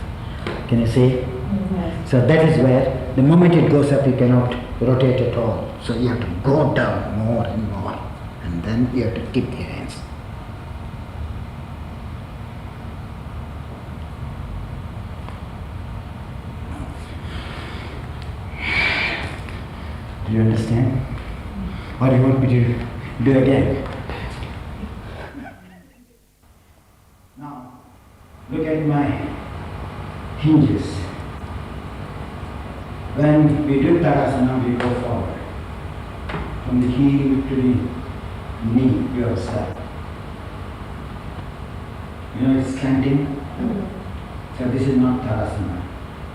Can you see? So that is where the moment it goes up, you cannot rotate at all. So you have to go down more and more, and then you have to keep the hands. Do you understand? Or you want me to do again? Now, look at my hinges. When we do Tadasana, we go forward. From the heel to the knee, yourself. You know, it's slanting. So this is not Tadasana.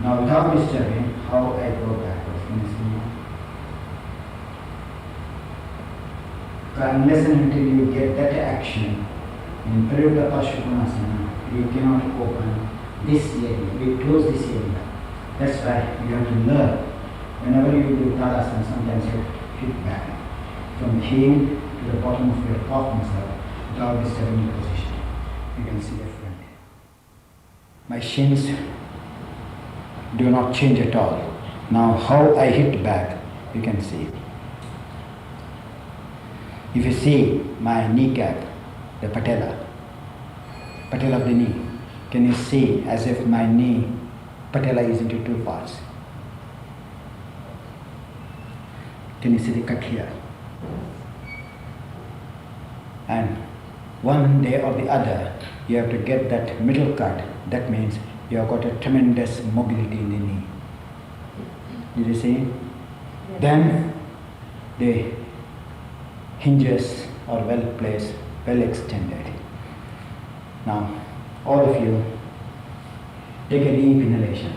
Now, without disturbing, how I go backwards. Can you see? Unless and until you get that action in Parivrtta Parsvakonasana, you cannot open this area. We close this area. That's why you have to learn. Whenever you do Tadasana, sometimes you hit back from the heel to the bottom of your pork muscle without disturbing your position. You can see the front. My shins do not change at all. Now, how I hit back, you can see. If you see my kneecap, the patella of the knee, can you see as if my knee, patella is into two parts? Can you see the cut here? And one day or the other, you have to get that middle cut. That means you have got a tremendous mobility in the knee. Did you see? Yes. Then the hinges are well placed, well extended. Now, all of you, take a deep inhalation.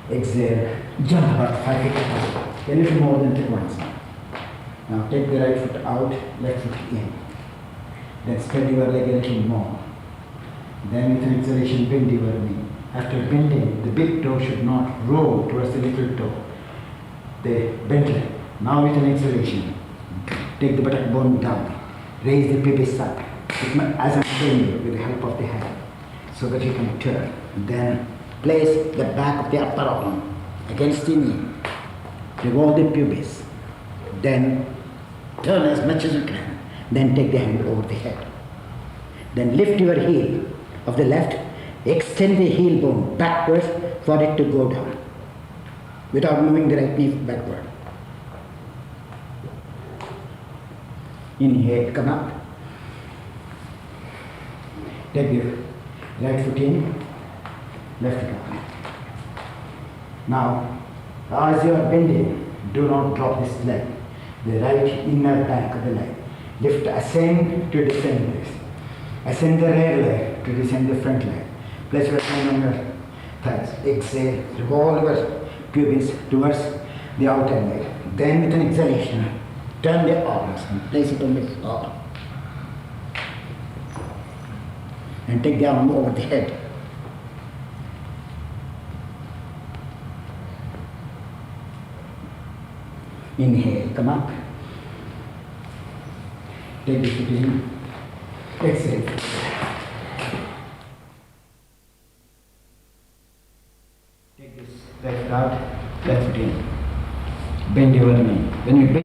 Exhale, jump about 5 feet up, a little more than 3 points. Now, take the right foot out, left foot in. Then spread your leg a little more. Then, with an exhalation, bend your knee. After bending, the big toe should not roll towards the little toe. The bent leg. Now with an exhalation, take the buttock bone down, raise the pubis up, as I'm showing you with the help of the hand, so that you can turn. Then place the back of the upper arm against the knee, revolve the pubis, then turn as much as you can, then take the hand over the head. Then lift your heel of the left, extend the heel bone backwards for it to go down, without moving the right knee backward. Inhale, come up. Take your right foot in, left foot out. Now, as you are bending, do not drop this leg, the right inner back of the leg. Lift, ascend to descend this. Ascend the rear leg to descend the front leg. Place your hand on your thighs. Exhale, revolve your pubis towards the outer leg. Then with an exhalation, turn the arms and place it on the floor. And take the arm over the head. Inhale, come up. Take the foot in. Exhale. Take this left out, left foot in. Bend your knee. When you bend